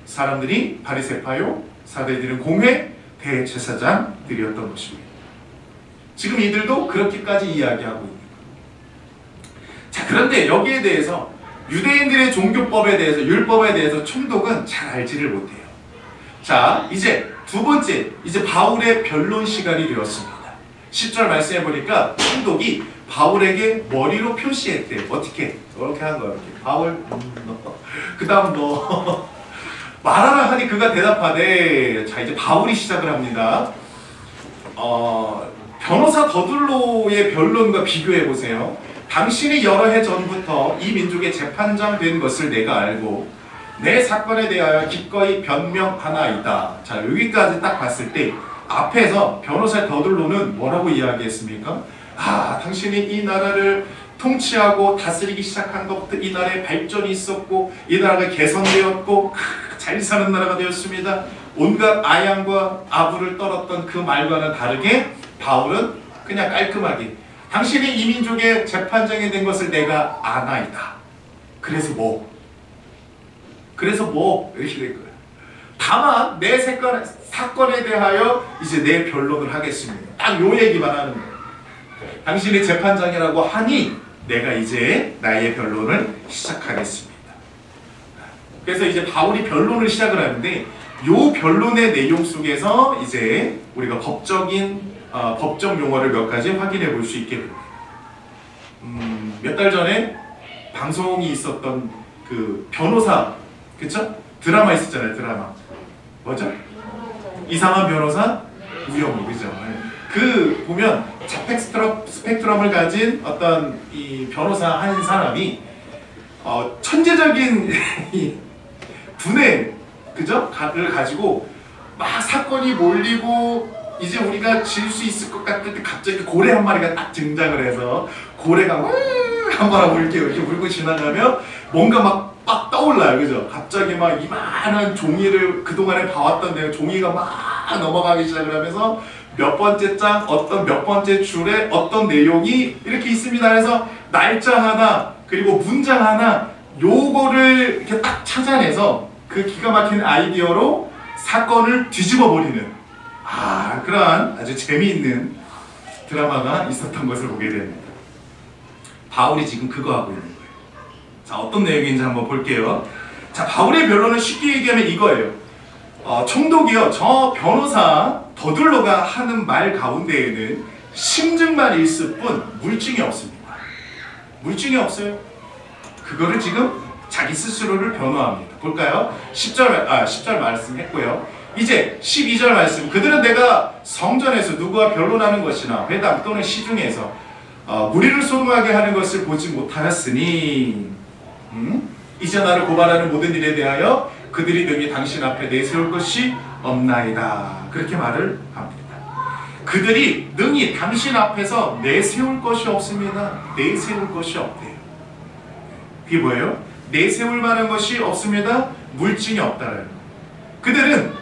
사람들이 바리새파요, 사내들은 공회, 대제사장들이었던 것입니다. 지금 이들도 그렇게까지 이야기하고 있는 거예요. 자, 그런데 여기에 대해서 유대인들의 종교법에 대해서, 율법에 대해서 총독은 잘 알지를 못해요. 자, 이제 두 번째, 이제 바울의 변론 시간이 되었습니다. 10절 말씀해 보니까 총독이 바울에게 머리로 표시했대. 어떻게? 이렇게 한 거야. 이렇게. 바울, 그 다음 너 말하라 하니 그가 대답하되. 자, 이제 바울이 시작을 합니다. 변호사 더둘로의 변론과 비교해 보세요. 당신이 여러 해 전부터 이 민족의 재판장 된 것을 내가 알고 내 사건에 대하여 기꺼이 변명하나이다. 자, 여기까지 딱 봤을 때 앞에서 변호사 더둘로는 뭐라고 이야기했습니까? 아, 당신이 이 나라를 통치하고 다스리기 시작한 것부터 이 나라에 발전이 있었고 이 나라가 개선되었고 잘 사는 나라가 되었습니다. 온갖 아양과 아부를 떨었던 그 말과는 다르게 바울은 그냥 깔끔하게 당신이 이 민족의 재판장이 된 것을 내가 아나이다. 그래서 뭐? 이렇게 된 거예요. 다만 내 사건에 대하여 이제 내 변론을 하겠습니다. 딱 요 얘기만 하는 거예요. 당신이 재판장이라고 하니 내가 이제 나의 변론을 시작하겠습니다. 그래서 이제 바울이 변론을 시작을 하는데 요 변론의 내용 속에서 이제 우리가 법적 용어를 몇 가지 확인해 볼 수 있게 됩니다. 몇 달 전에 방송이 있었던 그 변호사, 그쵸? 드라마 있었잖아요, 드라마. 뭐죠? 이상한 변호사 우영우, 그죠? 그 보면 자폐 스펙트럼을 가진 어떤 이 변호사 한 사람이 천재적인 이 두뇌, 그죠? 를 가지고 막 사건이 몰리고 이제 우리가 질 수 있을 것 같을 때 갑자기 고래 한 마리가 딱 등장을 해서 고래가 한 바람 이렇게 물고 지나가면 뭔가 막 떠올라요, 그죠? 갑자기 막 이만한 종이를 그동안에 봐왔던 내용, 종이가 막 넘어가기 시작을 하면서 몇 번째 장, 어떤 몇 번째 줄에 어떤 내용이 이렇게 있습니다. 그래서 날짜 하나, 그리고 문장 하나, 요거를 이렇게 딱 찾아내서 그 기가 막힌 아이디어로 사건을 뒤집어 버리는 그러한 아주 재미있는 드라마가 있었던 것을 보게 됩니다. 바울이 지금 그거 하고 있는 거예요. 자, 어떤 내용인지 한번 볼게요. 자, 바울의 변론은 쉽게 얘기하면 이거예요. 총독이요, 저 변호사 더둘로가 하는 말 가운데에는 심증만 있을 뿐 물증이 없습니다. 물증이 없어요. 그거를 지금 자기 스스로를 변호합니다. 볼까요? 10절 말씀했고요. 이제 12절 말씀. 그들은 내가 성전에서 누구와 변론하는 것이나 회당 또는 시중에서 무리를 소동하게 하는 것을 보지 못하였으니 이제 나를 고발하는 모든 일에 대하여 그들이 능히 당신 앞에 내세울 것이 없나이다. 그렇게 말을 합니다. 그들이 능히 당신 앞에서 내세울 것이 없습니다. 내세울 것이 없대요. 그게 뭐예요? 내세울 만한 것이 없습니다. 물증이 없다는. 그들은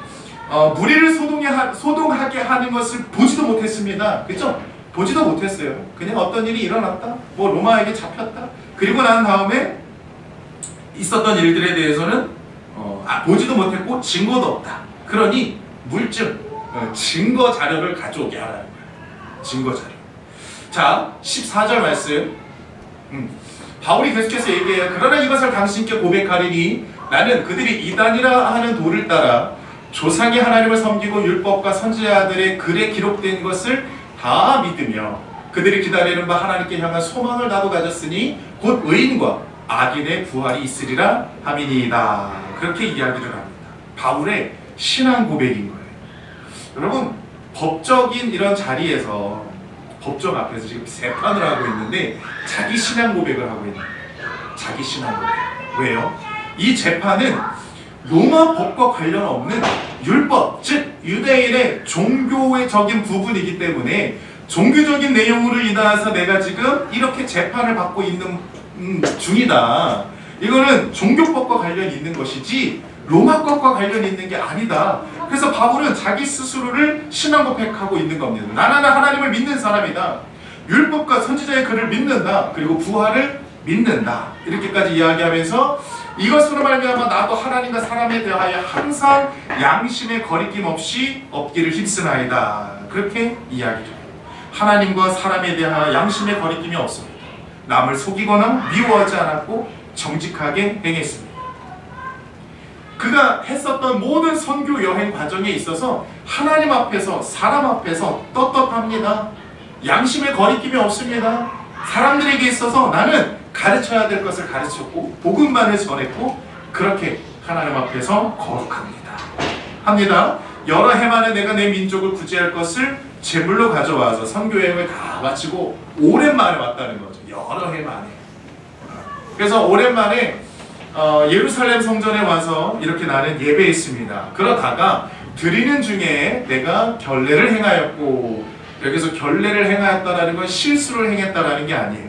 무리를 소동하게 하는 것을 보지도 못했습니다. 그렇죠? 보지도 못했어요. 그냥 어떤 일이 일어났다, 뭐 로마에게 잡혔다, 그리고 난 다음에 있었던 일들에 대해서는 보지도 못했고 증거도 없다. 그러니 물증, 증거 자료를 가져오게 하라는 거예요. 증거 자료. 자, 14절 말씀. 바울이 계속해서 얘기해요. 그러나 이것을 당신께 고백하리니 나는 그들이 이단이라 하는 도를 따라 조상이 하나님을 섬기고 율법과 선지자들의 글에 기록된 것을 다 믿으며 그들이 기다리는 바 하나님께 향한 소망을 나도 가졌으니 곧 의인과 악인의 부활이 있으리라 함이니이다. 그렇게 이야기를 합니다. 바울의 신앙 고백인 거예요. 여러분, 법적인 이런 자리에서 법정 앞에서 지금 재판을 하고 있는데 자기 신앙 고백을 하고 있는 거예요. 자기 신앙 고백. 왜요? 이 재판은 로마 법과 관련 없는 율법, 즉 유대인의 종교적인 부분이기 때문에 종교적인 내용으로 인해서 내가 지금 이렇게 재판을 받고 있는 중이다. 이거는 종교법과 관련이 있는 것이지 로마법과 관련이 있는 게 아니다. 그래서 바울은 자기 스스로를 신앙 고백하고 있는 겁니다. 나는 하나님을 믿는 사람이다. 율법과 선지자의 글을 믿는다. 그리고 부활을 믿는다. 이렇게까지 이야기하면서 이것으로 말미암아 나도 하나님과 사람에 대하여 항상 양심의 거리낌 없이 얻기를 힘쓰나이다. 그렇게 이야기를 해요. 하나님과 사람에 대하여 양심의 거리낌이 없습니다. 남을 속이거나 미워하지 않았고 정직하게 행했습니다. 그가 했었던 모든 선교 여행 과정에 있어서 하나님 앞에서 사람 앞에서 떳떳합니다. 양심에 거리낌이 없습니다. 사람들에게 있어서 나는 가르쳐야 될 것을 가르쳤고 복음만을 전했고 그렇게 하나님 앞에서 거룩합니다. 합니다. 여러 해 만에 내가 내 민족을 구제할 것을 제물로 가져와서 선교여행을 다 마치고 오랜만에 왔다는 거죠. 여러 해 만에. 그래서 오랜만에 예루살렘 성전에 와서 이렇게 나는 예배했습니다. 그러다가 드리는 중에 내가 결례를 행하였고, 여기서 결례를 행하였다라는 건 실수를 행했다라는 게 아니에요.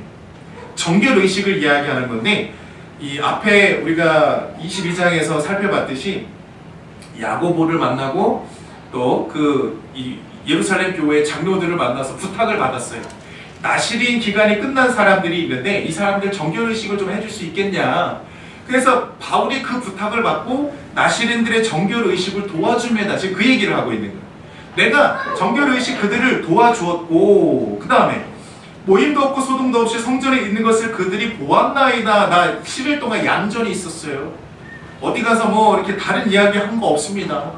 정결의식을 이야기하는 건데, 이 앞에 우리가 22장에서 살펴봤듯이 야고보를 만나고 또 이 예루살렘 교회 장로들을 만나서 부탁을 받았어요. 나시린 기간이 끝난 사람들이 있는데 이 사람들 정결의식을 좀 해줄 수 있겠냐. 그래서 바울이 그 부탁을 받고 나시린들의 정결의식을 도와줍니다. 지금 그 얘기를 하고 있는 거예요. 내가 정결의식 그들을 도와주었고 그 다음에 모임도 없고 소동도 없이 성전에 있는 것을 그들이 보았나이다. 나 10일 동안 얌전히 있었어요. 어디 가서 뭐 이렇게 다른 이야기 한 거 없습니다.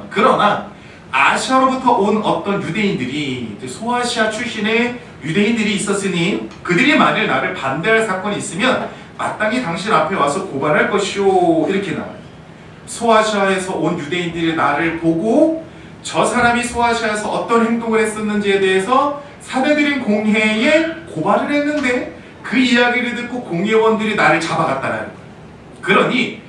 그러나 아시아로부터 온 어떤 유대인들이, 소아시아 출신의 유대인들이 있었으니 그들이 만일 나를 반대할 사건이 있으면 마땅히 당신 앞에 와서 고발할 것이오. 이렇게 나와요. 소아시아에서 온 유대인들이 나를 보고 저 사람이 소아시아에서 어떤 행동을 했었는지에 대해서 사내들인 공회에 고발을 했는데 그 이야기를 듣고 공회원들이 나를 잡아갔다라는 거예요. 그러니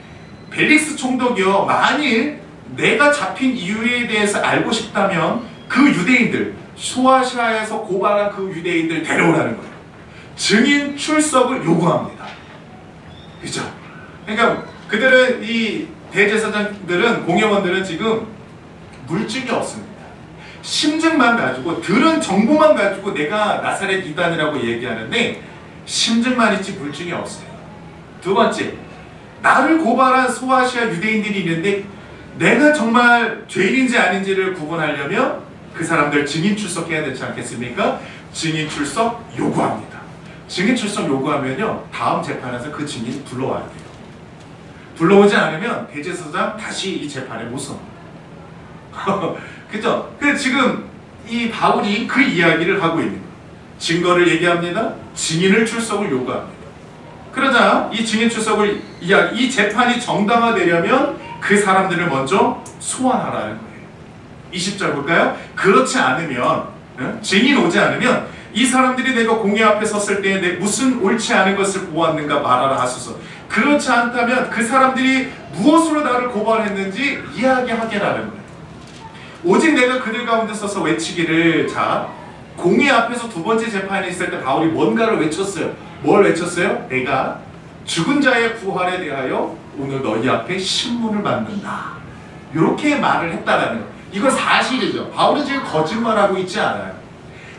벨릭스 총독이여, 만일 내가 잡힌 이유에 대해서 알고 싶다면 그 유대인들, 소아시아에서 고발한 그 유대인들 데려오라는 거예요. 증인 출석을 요구합니다. 그죠? 그러니까 그들은, 이 대제사장들은, 공회원들은 지금 물증이 없습니다. 심증만 가지고, 들은 정보만 가지고 내가 나사렛 이단이라고 얘기하는데 심증만 있지 물증이 없어요. 두 번째, 나를 고발한 소아시아 유대인들이 있는데 내가 정말 죄인인지 아닌지를 구분하려면 그 사람들 증인 출석해야 되지 않겠습니까? 증인 출석 요구합니다. 증인 출석 요구하면요, 다음 재판에서 그 증인 불러와야 돼요. 불러오지 않으면 대제사장 다시 이 재판에 못 서. 그죠? 지금 이 바울이 그 이야기를 하고 있는 거예요. 증거를 얘기합니다. 증인을 출석을 요구합니다. 그러자 이 증인 출석을 이 재판이 정당화되려면 그 사람들을 먼저 소환하라는 거예요. 20절 볼까요? 그렇지 않으면, 증인 오지 않으면 이 사람들이 내가 공회 앞에 섰을 때에 무슨 옳지 않은 것을 보았는가 말하라 하소서. 그렇지 않다면 그 사람들이 무엇으로 나를 고발했는지 이야기하게라는 거예요. 오직 내가 그들 가운데 서서 외치기를. 자, 공회 앞에서 두 번째 재판이 있을 때 바울이 뭔가를 외쳤어요. 뭘 외쳤어요? 내가 죽은 자의 부활에 대하여 오늘 너희 앞에 신문을 받는다. 이렇게 말을 했다라는 거예요. 이건 사실이죠. 바울은 지금 거짓말하고 있지 않아요.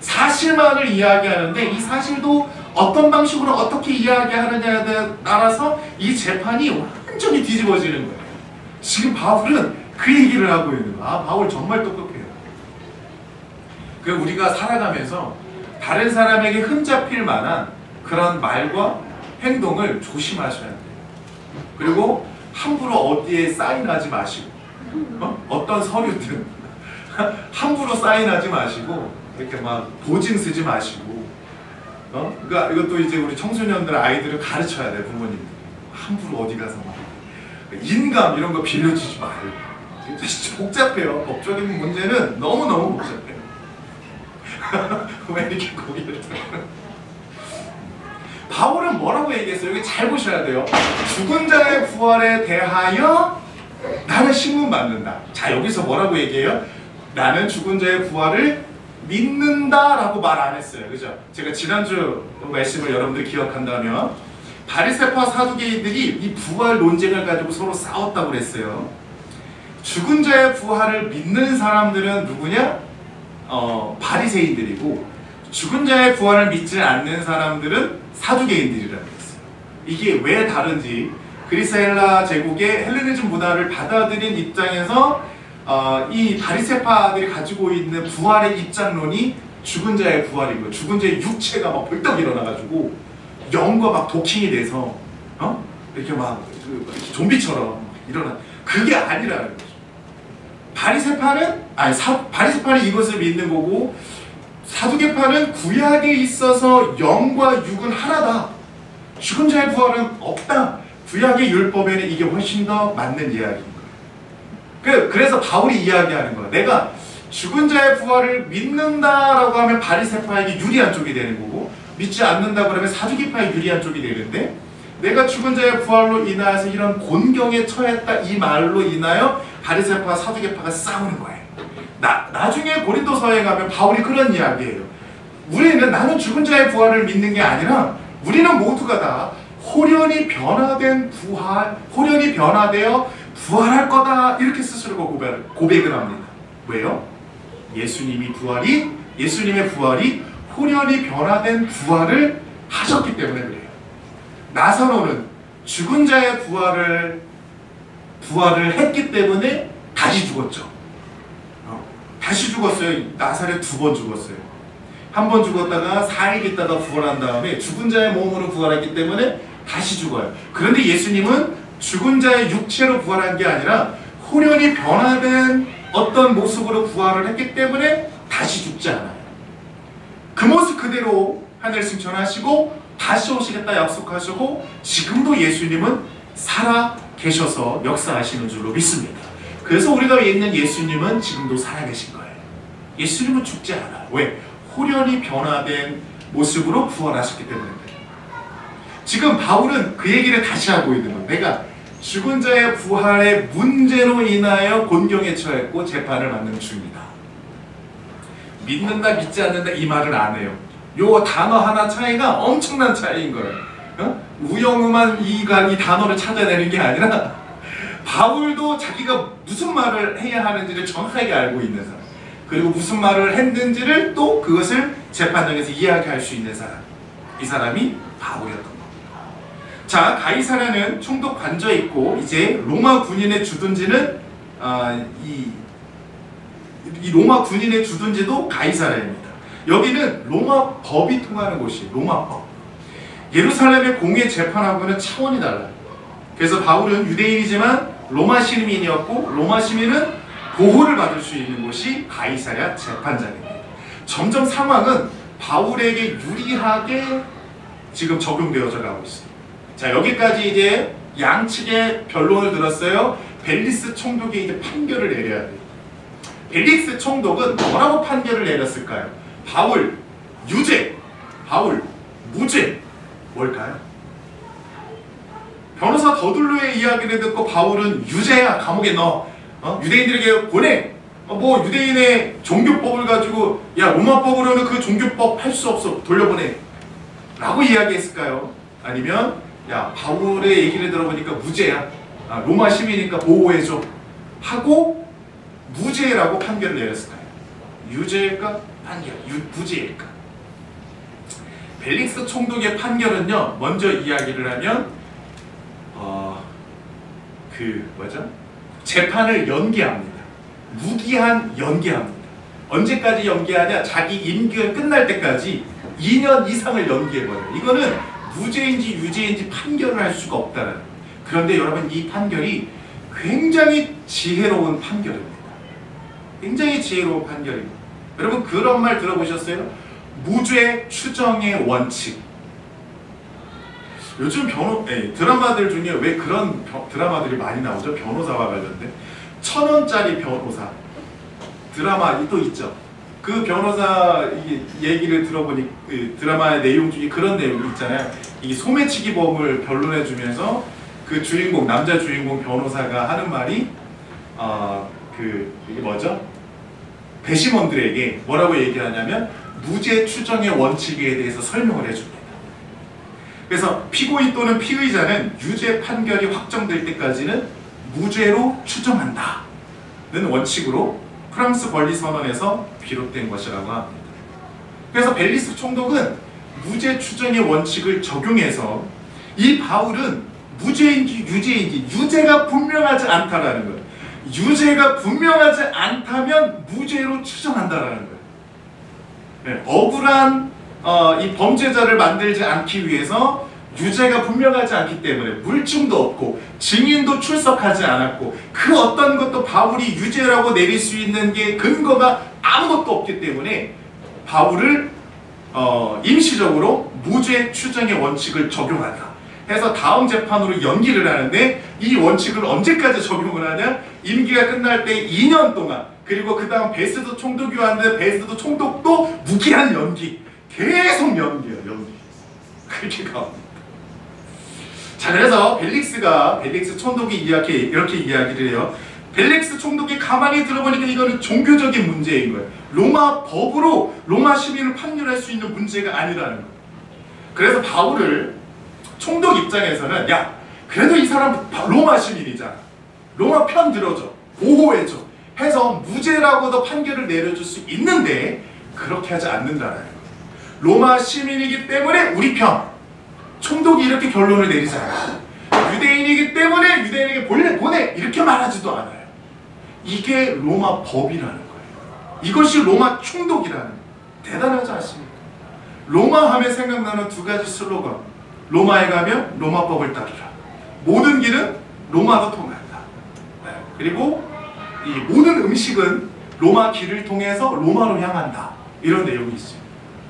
사실만을 이야기하는데 이 사실도 어떤 방식으로 어떻게 이야기하느냐에 따라서 이 재판이 완전히 뒤집어지는 거예요. 지금 바울은 그 얘기를 하고 있는 거예요. 아, 바울 정말 똑똑해요. 우리가 살아가면서 다른 사람에게 흠잡힐 만한 그런 말과 행동을 조심하셔야 돼요. 그리고 함부로 어디에 사인하지 마시고, 어떤 서류든 함부로 사인하지 마시고, 이렇게 막 보증 쓰지 마시고, 그러니까 이것도 이제 우리 청소년들, 아이들을 가르쳐야 돼요. 부모님들 함부로 어디 가서 막 인감 이런 거 빌려주지 말고. 진짜 복잡해요. 법적인 문제는 너무너무 복잡해요. 왜 이렇게 고개를 들어? 바울은 뭐라고 얘기했어요? 여기 잘 보셔야 돼요. 죽은 자의 부활에 대하여 나는 신문 받는다. 자, 여기서 뭐라고 얘기해요? 나는 죽은 자의 부활을 믿는다 라고 말 안 했어요. 그죠? 제가 지난주 말씀을 여러분들 기억한다면 바리새파 사두개인들이 이 부활 논쟁을 가지고 서로 싸웠다고 그랬어요. 죽은 자의 부활을 믿는 사람들은 누구냐? 바리새인들이고, 죽은 자의 부활을 믿지 않는 사람들은 사두개인들이라고 했어요. 이게 왜 다른지, 그리스 헬라 제국의 헬레니즘 문화를 받아들인 입장에서 이 바리새파들이 가지고 있는 부활의 입장론이 죽은 자의 부활이고, 죽은 자의 육체가 막 벌떡 일어나가지고 영과 막 도킹이 돼서 이렇게 막 이렇게 좀비처럼 일어나. 그게 아니라는 거죠. 바리새파는 이것을 믿는 거고, 사두개파는 구약에 있어서 영과 육은 하나다. 죽은 자의 부활은 없다. 구약의 율법에는 이게 훨씬 더 맞는 이야기인 거예요. 그래서 바울이 이야기하는 거야. 내가 죽은 자의 부활을 믿는다라고 하면 바리새파에게 유리한 쪽이 되는 거고, 믿지 않는다 그러면 사두개파에 유리한 쪽이 되는데, 내가 죽은 자의 부활로 인하여서 이런 곤경에 처했다 이 말로 인하여 바리새파 사두개파가 싸우는 거예요. 나중에 고린도서에 가면 바울이 그런 이야기예요. 나는 죽은 자의 부활을 믿는 게 아니라 우리는 모두가 다 호련히 변화되어 부활할 거다, 이렇게 스스로가 고백을 합니다. 왜요? 예수님의 부활이 호련히 변화된 부활을 하셨기 때문에 그래요. 나사로는 죽은 자의 부활을 했기 때문에 다시 죽었죠. 다시 죽었어요. 나사렛 2번 죽었어요. 한 번 죽었다가 4일 있다가 부활한 다음에 죽은 자의 몸으로 부활했기 때문에 다시 죽어요. 그런데 예수님은 죽은 자의 육체로 부활한 게 아니라 호련히 변화된 어떤 모습으로 부활을 했기 때문에 다시 죽지 않아요. 그 모습 그대로 하늘 승천하시고 다시 오시겠다 약속하시고, 지금도 예수님은 살아 계셔서 역사하시는 줄로 믿습니다. 그래서 우리가 믿는 예수님은 지금도 살아계신 거예요. 예수님은 죽지 않아요. 왜? 호련히 변화된 모습으로 부활하셨기 때문에. 지금 바울은 그 얘기를 다시 하고 있는 거예요. 내가 죽은 자의 부활의 문제로 인하여 곤경에 처했고 재판을 받는 중이다. 믿는다 믿지 않는다 이 말을 안 해요. 요 단어 하나 차이가 엄청난 차이인 거예요. 우영우만 이 단어를 찾아내는 게 아니라 바울도 자기가 무슨 말을 해야 하는지를 정확하게 알고 있는 사람, 그리고 무슨 말을 했는지를 또 그것을 재판장에서 이야기할 수 있는 사람, 이 사람이 바울이었던 겁니다. 자, 가이사랴는 총독 관저 있고, 이제 로마 군인의 주둔지는 이 로마 군인의 주둔지도 가이사랴입니다. 여기는 로마 법이 통하는 곳이에요. 로마 법. 예루살렘의 공회 재판하고는 차원이 달라요. 그래서 바울은 유대인이지만 로마 시민이었고, 로마 시민은 보호를 받을 수 있는 곳이 가이사랴 재판장입니다. 점점 상황은 바울에게 유리하게 지금 적용되어져 가고 있습니다. 자, 여기까지 이제 양측의 변론을 들었어요. 벨리스 총독이 이제 판결을 내려야 돼요. 벨리스 총독은 뭐라고 판결을 내렸을까요? 바울 유죄, 바울 무죄. 뭘까요? 변호사 더둘로의 이야기를 듣고 바울은 유죄야, 감옥에 넣어, 유대인들에게 보내. 뭐 유대인의 종교법을 가지고 야, 로마법으로는 그 종교법 할 수 없어, 돌려보내 라고 이야기했을까요? 아니면 야, 바울의 얘기를 들어보니까 무죄야, 로마 시민이니까 보호해줘 하고 무죄라고 판결을 내렸을까요? 유죄일까? 무죄일까? 벨릭스 총독의 판결은요, 먼저 이야기를 하면 재판을 연기합니다. 무기한 연기합니다. 언제까지 연기하냐? 자기 임기가 끝날 때까지 2년 이상을 연기해버려요. 이거는 무죄인지 유죄인지 판결을 할 수가 없다는. 그런데 여러분, 이 판결이 굉장히 지혜로운 판결입니다. 굉장히 지혜로운 판결입니다. 여러분, 그런 말 들어보셨어요? 무죄 추정의 원칙. 요즘 드라마들 중에 왜 그런 드라마들이 많이 나오죠? 변호사와 관련된 1,000원짜리 변호사 드라마 또 있죠. 그 변호사 얘기를 들어보니 드라마의 내용 중에 그런 내용이 있잖아요. 이 소매치기범을 변론해주면서 그 주인공, 남자 주인공 변호사가 하는 말이 이게 뭐죠? 배심원들에게 뭐라고 얘기하냐면 무죄 추정의 원칙에 대해서 설명을 해줍니다. 그래서 피고인 또는 피의자는 유죄 판결이 확정될 때까지는 무죄로 추정한다는 원칙으로 프랑스 권리 선언에서 비롯된 것이라고 합니다. 그래서 벨리스 총독은 무죄 추정의 원칙을 적용해서 이 바울은 무죄인지 유죄인지 유죄가 분명하지 않다라는 거예요. 유죄가 분명하지 않다면 무죄로 추정한다라는 거예요. 네, 억울한 이 범죄자를 만들지 않기 위해서 유죄가 분명하지 않기 때문에 물증도 없고 증인도 출석하지 않았고 그 어떤 것도 바울이 유죄라고 내릴 수 있는 게 근거가 아무것도 없기 때문에 바울을 임시적으로 무죄 추정의 원칙을 적용한다 해서 다음 재판으로 연기를 하는데, 이 원칙을 언제까지 적용을 하냐? 임기가 끝날 때 2년 동안, 그리고 그 다음 베스도 총독이 왔는데 베스도 총독도 무기한 연기, 계속 연기예요. 연기. 그렇게 가옵니다. 자, 그래서 벨릭스 총독이 이렇게 이야기를 해요. 벨릭스 총독이 가만히 들어보니까 이거는 종교적인 문제인 거예요. 로마 법으로 로마 시민을 판결할 수 있는 문제가 아니라는 거예요. 그래서 바울을 총독 입장에서는, 야, 그래도 이 사람 로마 시민이잖아, 로마 편 들어줘, 보호해줘 해서 무죄라고도 판결을 내려줄 수 있는데 그렇게 하지 않는다는 거예요. 로마 시민이기 때문에 우리 편, 총독이 이렇게 결론을 내리잖아요. 유대인이기 때문에 유대인에게 보내 이렇게 말하지도 않아요. 이게 로마 법이라는 거예요. 이것이 로마 총독이라는 거예요. 대단하지 않습니까? 로마 하면 생각나는 두 가지 슬로건. 로마에 가면 로마법을 따르라. 모든 길은 로마로 통한다. 그리고 이 모든 음식은 로마 길을 통해서 로마로 향한다. 이런 내용이 있어요.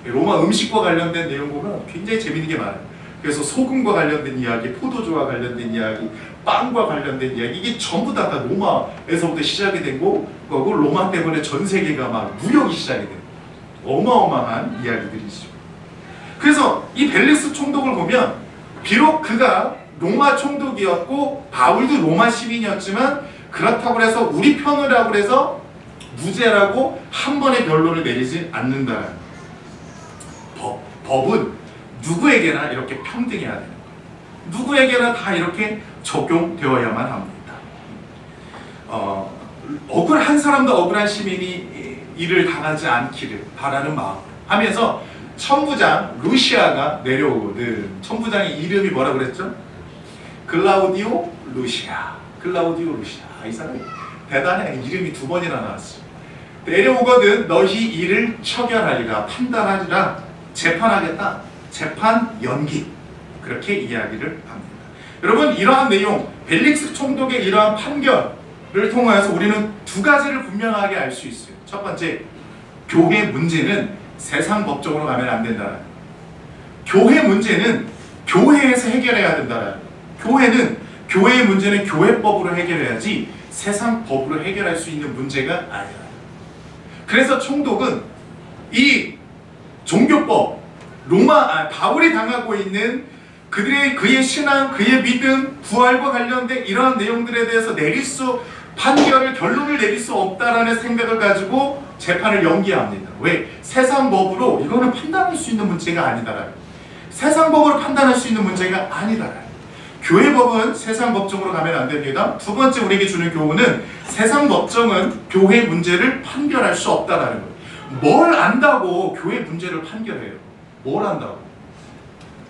로마 음식과 관련된 내용 보면 굉장히 재밌는 게 많아요. 그래서 소금과 관련된 이야기, 포도주와 관련된 이야기, 빵과 관련된 이야기, 이게 전부 다 로마에서부터 시작이 된 거고, 로마 때문에 전 세계가 막 무역이 시작이 된 어마어마한 이야기들이죠. 그래서 이 벨릭스 총독을 보면 비록 그가 로마 총독이었고 바울도 로마 시민이었지만 그렇다고 해서 우리 편이라고 해서 무죄라고 한 번의 결론을 내리지 않는다는 법은 누구에게나 이렇게 평등해야 되는 거예요. 누구에게나 다 이렇게 적용되어야만 합니다. 한 사람도 억울한 시민이 이를 당하지 않기를 바라는 마음 하면서 천부장 루시아가 내려오거든. 천부장의 이름이 뭐라 그랬죠? 클라우디오 루시아. 이 사람이 대단해. 이름이 2번이나 나왔어. 내려오거든. 너희 일을 처결하리라, 판단하리라, 재판하겠다. 재판 연기. 그렇게 이야기를 합니다. 여러분, 이러한 내용, 벨릭스 총독의 이러한 판결을 통해서 우리는 두 가지를 분명하게 알 수 있어요. 첫 번째, 교회 문제는 세상 법적으로 가면 안 된다는 거예요. 교회 문제는 교회에서 해결해야 된다는 거예요. 교회의 문제는 교회법으로 해결해야지 세상 법으로 해결할 수 있는 문제가 아니라. 그래서 총독은 이 종교법, 바울이 당하고 있는 그의 신앙, 그의 믿음, 부활과 관련된 이러한 내용들에 대해서 결론을 내릴 수 없다라는 생각을 가지고 재판을 연기합니다. 왜? 세상 법으로 이거는 판단할 수 있는 문제가 아니다라는. 세상 법으로 판단할 수 있는 문제가 아니다라는. 교회 법은 세상 법정으로 가면 안 됩니다. 두 번째 우리에게 주는 교훈은 세상 법정은 교회 문제를 판결할 수 없다라는 거예요. 뭘 안다고 교회 문제를 판결해요? 뭘 안다고?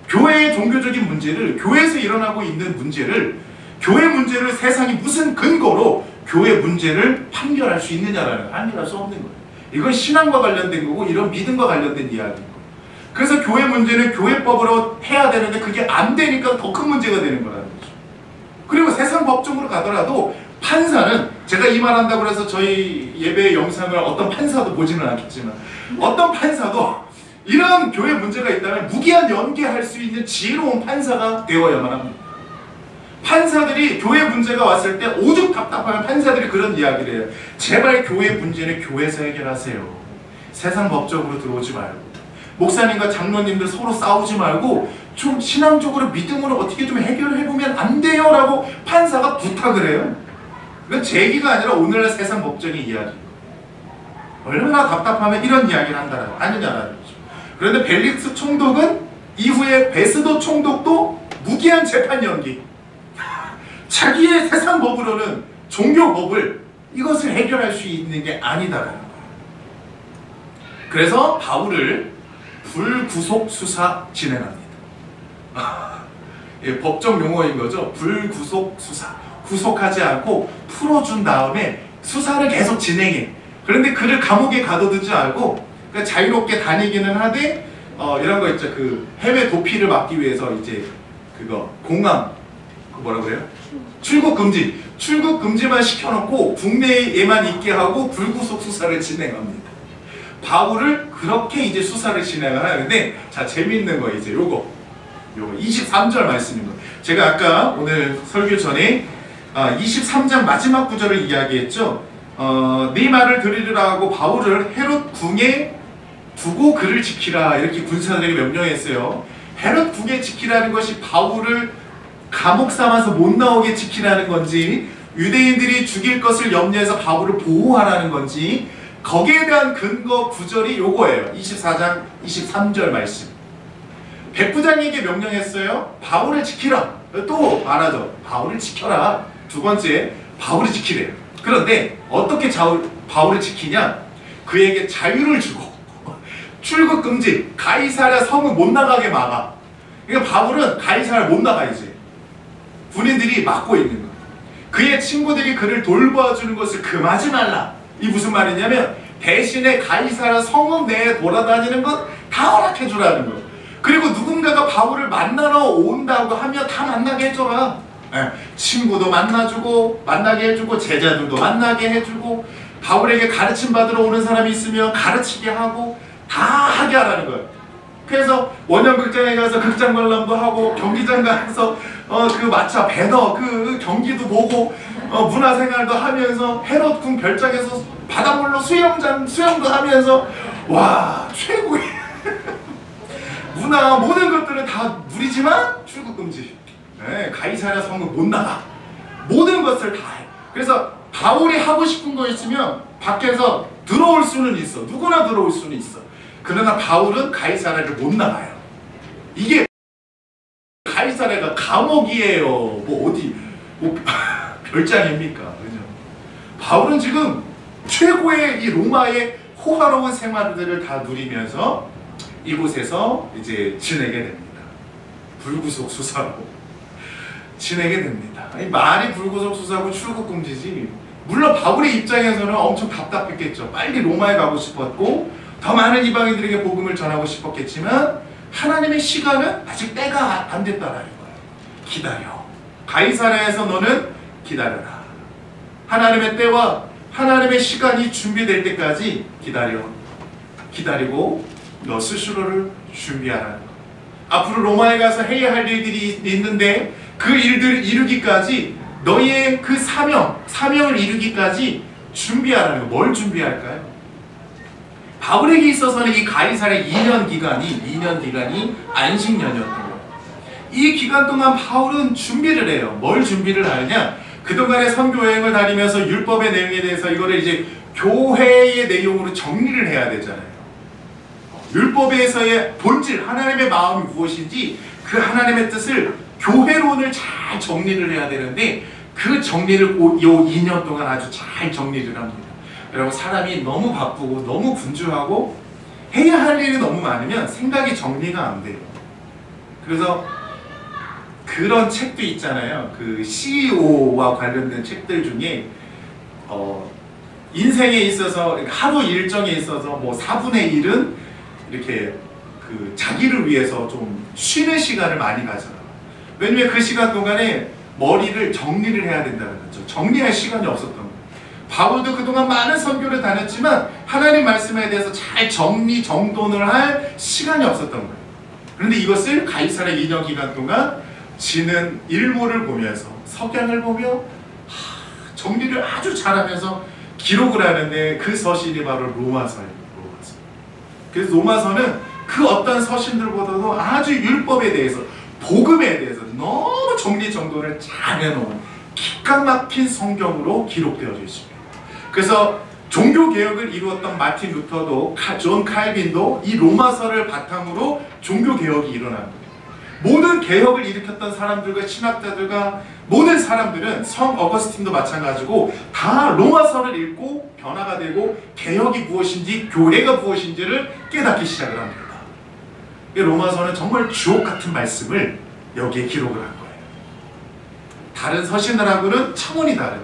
교회의 종교적인 문제를, 교회에서 일어나고 있는 문제를, 교회 문제를 세상이 무슨 근거로 교회 문제를 판결할 수 있느냐라는, 판결할 수 없는 거예요. 이건 신앙과 관련된 거고 이런 믿음과 관련된 이야기고. 그래서 교회 문제는 교회법으로 해야 되는데 그게 안 되니까 더 큰 문제가 되는 거라는 거죠. 그리고 세상 법정으로 가더라도 판사는, 제가 이 말 한다고 해서 저희 예배 영상을 어떤 판사도 보지는 않겠지만 어떤 판사도 이런 교회 문제가 있다면 무기한 연기할 수 있는 지혜로운 판사가 되어야만 합니다. 판사들이 교회 문제가 왔을 때 오죽 답답하면 판사들이 그런 이야기를 해요. 제발 교회 문제는 교회에서 해결하세요. 세상 법적으로 들어오지 말고, 목사님과 장로님들 서로 싸우지 말고 좀 신앙적으로 믿음으로 어떻게 좀 해결해보면 안 돼요? 라고 판사가 부탁을 해요. 이건 제 얘기가 아니라 오늘날 세상 법적인 이야기. 얼마나 답답하면 이런 이야기를 하느냐라는 거죠. 그런데 벨릭스 총독은 이후에 베스도 총독도 무기한 재판 연기, 자기의 세상 법으로는, 종교법을, 이것을 해결할 수 있는 게 아니다라는 거예요. 그래서 바울을 불구속 수사 진행합니다. 예, 법정 용어인 거죠. 불구속 수사. 구속하지 않고 풀어준 다음에 수사를 계속 진행해. 그런데 그를 감옥에 가둬두지 않고 그러니까 자유롭게 다니기는 하되 이런 거 있죠. 그 해외 도피를 막기 위해서 이제 그거 공항 그 뭐라 그래요? 출국 금지. 출국 금지만 시켜놓고 국내에만 있게 하고 불구속 수사를 진행합니다. 바울을 그렇게 이제 수사를 진행을 하는데, 자, 재미있는 거 이제 요거 23절 말씀입니다. 제가 아까 오늘 설교 전에 23장 마지막 구절을 이야기했죠. 네 말을 들으리라 하고 바울을 헤롯 궁에 두고 그를 지키라, 이렇게 군사들에게 명령했어요. 헤롯 궁에 지키라는 것이 바울을 감옥 삼아서 못 나오게 지키라는 건지, 유대인들이 죽일 것을 염려해서 바울을 보호하라는 건지, 거기에 대한 근거 구절이 요거예요. 24장 23절 말씀. 백부장에게 명령했어요. 바울을 지키라. 또 말하죠. 바울을 지켜라. 두 번째, 바울을 지키래요. 그런데 어떻게 바울을 지키냐? 그에게 자유를 주고 출국 금지, 가이사랴 성을 못 나가게 막아. 그러니까 바울은 가이사랴를 못 나가. 이제 군인들이 막고 있는 거예요. 그의 친구들이 그를 돌봐주는 것을 금하지 말라. 이 무슨 말이냐면 대신에 가이사랴 성읍 내에 돌아다니는 것 다 허락해 주라는 거예요. 그리고 누군가가 바울을 만나러 온다고 하면 다 만나게 해줘라. 친구도 만나주고 만나게 해주고 제자들도 만나게 해주고, 바울에게 가르침 받으러 오는 사람이 있으면 가르치게 하고 다 하게 하라는 거예요. 그래서 원형극장에 가서 극장 관람도 하고, 경기장 가서 그 마차 배너 그 경기도 보고, 문화생활도 하면서 헤롯 궁 별장에서 바닷물로 수영도 하면서, 와, 최고의 문화 모든 것들은 다 누리지만 출국 금지. 가이사랴 성은 못 나가. 모든 것을 다 해. 그래서 바울이 하고 싶은 거 있으면 밖에서 들어올 수는 있어. 누구나 들어올 수는 있어. 그러나 바울은 가이사랴를 못 나가요. 이게 가이사랴가 감옥이에요. 뭐 어디 뭐 별장입니까? 그죠? 바울은 지금 최고의 이 로마의 호화로운 생활들을 다 누리면서 이곳에서 이제 지내게 됩니다. 불구속 수사로 지내게 됩니다. 아니, 말이 불구속 수사고 출국 금지지. 물론 바울의 입장에서는 엄청 답답했겠죠. 빨리 로마에 가고 싶었고 더 많은 이방인들에게 복음을 전하고 싶었겠지만, 하나님의 시간은 아직 때가 안 됐다라는 거예요. 기다려. 가이사랴에서 너는 기다려라. 하나님의 때와 하나님의 시간이 준비될 때까지 기다려. 기다리고 너 스스로를 준비하라는 거예요. 앞으로 로마에 가서 해야 할 일들이 있는데 그 일들을 이루기까지, 너희의 그 사명을 이루기까지 준비하라는 거예요. 뭘 준비할까요? 바울에게 있어서는 이 가이사랴 2년 기간이 안식년이었던 거예요. 이 기간 동안 바울은 준비를 해요. 뭘 준비를 하느냐? 그동안의 선교 여행을 다니면서 율법의 내용에 대해서 이거를 이제 교회의 내용으로 정리를 해야 되잖아요. 율법에서의 본질, 하나님의 마음이 무엇인지 그 하나님의 뜻을 교회론을 잘 정리를 해야 되는데, 그 정리를 요 2년 동안 아주 잘 정리를 합니다. 여러분, 사람이 너무 바쁘고 너무 분주하고 해야 할 일이 너무 많으면 생각이 정리가 안 돼요. 그래서 그런 책도 있잖아요. 그 CEO와 관련된 책들 중에 인생에 있어서 하루 일정에 있어서 뭐 4분의 1은 이렇게 그 자기를 위해서 좀 쉬는 시간을 많이 가져요. 왜냐면 그 시간 동안에 머리를 정리를 해야 된다는 거죠. 정리할 시간이 없었던 거예요. 바울도 그동안 많은 선교를 다녔지만 하나님 말씀에 대해서 잘 정돈을 할 시간이 없었던 거예요. 그런데 이것을 가이사랴 2년 기간 동안 지는 일모를 보면서, 석양을 보며 정리를 아주 잘하면서 기록을 하는데, 그 서신이 바로 로마서예요. 그래서 로마서는 그 어떤 서신들보다도 아주 율법에 대해서, 복음에 대해서 너무 정리정돈을 잘 해놓은 기가 막힌 성경으로 기록되어져 있습니다. 그래서 종교개혁을 이루었던 마틴 루터도, 존 칼빈도 이 로마서를 바탕으로 종교개혁이 일어난 거예요. 모든 개혁을 일으켰던 사람들과 신학자들과 모든 사람들은, 성 어거스틴도 마찬가지고 다 로마서를 읽고 변화가 되고 개혁이 무엇인지, 교회가 무엇인지를 깨닫기 시작을 합니다. 로마서는 정말 주옥 같은 말씀을 여기에 기록을 한 거예요. 다른 서신들하고는 차원이 다른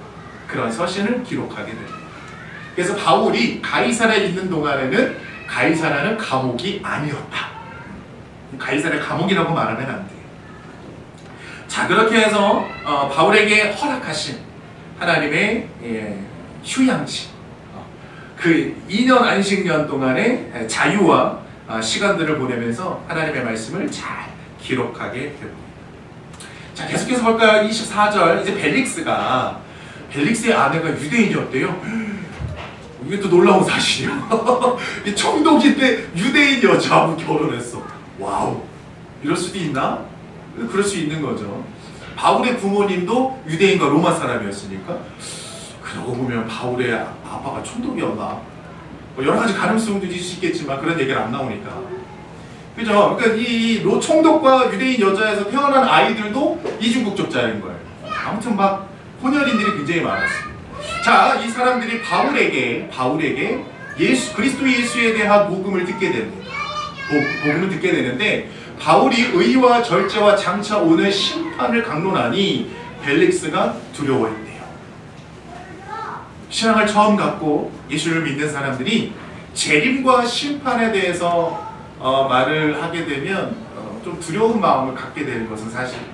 그런 서신을 기록하게 됩니다. 그래서 바울이 가이사랴에 있는 동안에는 가이사랴는 감옥이 아니었다. 가이사랴 감옥이라고 말하면 안 돼요. 자, 그렇게 해서 바울에게 허락하신 하나님의 휴양지, 그 2년 안식년 동안의 자유와 시간들을 보내면서 하나님의 말씀을 잘 기록하게 됩니다. 자, 계속해서 볼까요? 24절. 이제 벨릭스의 아내가 유대인이었대요. 이게 또 놀라운 사실이야. 총독인데 유대인 여자하고 결혼했어. 와우, 이럴 수도 있나? 그럴 수 있는 거죠. 바울의 부모님도 유대인과 로마 사람이었으니까, 그러고 보면 바울의 아빠가 총독이었나? 뭐 여러 가지 가능성도 있을 수 있겠지만 그런 얘기는 안 나오니까. 그죠? 그러니까 이 총독과 유대인 여자에서 태어난 아이들도 이중국적자인 거예요. 아무튼 막 혼혈인들이 굉장히 많았어요. 자, 이 사람들이 바울에게 그리스도 예수에 대한 복음을 듣게 됩니다. 복음을 듣게 되는데, 바울이 의와 절제와 장차 오는 심판을 강론하니 벨릭스가 두려워했대요. 신앙을 처음 갖고 예수를 믿는 사람들이 재림과 심판에 대해서 말을 하게 되면 좀 두려운 마음을 갖게 되는 것은 사실입니다.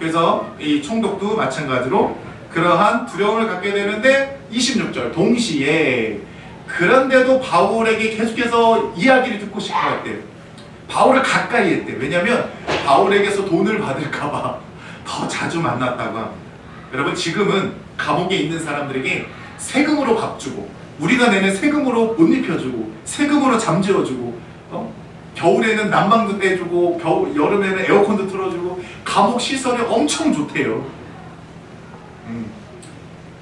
그래서 이 총독도 마찬가지로 그러한 두려움을 갖게 되는데, 26절 동시에 그런데도 바울에게 계속해서 이야기를 듣고 싶어 했대요. 바울을 가까이 했대요. 왜냐하면 바울에게서 돈을 받을까봐 더 자주 만났다고 합니다. 여러분, 지금은 감옥에 있는 사람들에게 세금으로 밥 주고, 우리가 내는 세금으로 옷 입혀주고, 세금으로 잠재워주고, 겨울에는 난방도 떼주고, 여름에는 에어컨도 틀어주고, 감옥 시설이 엄청 좋대요.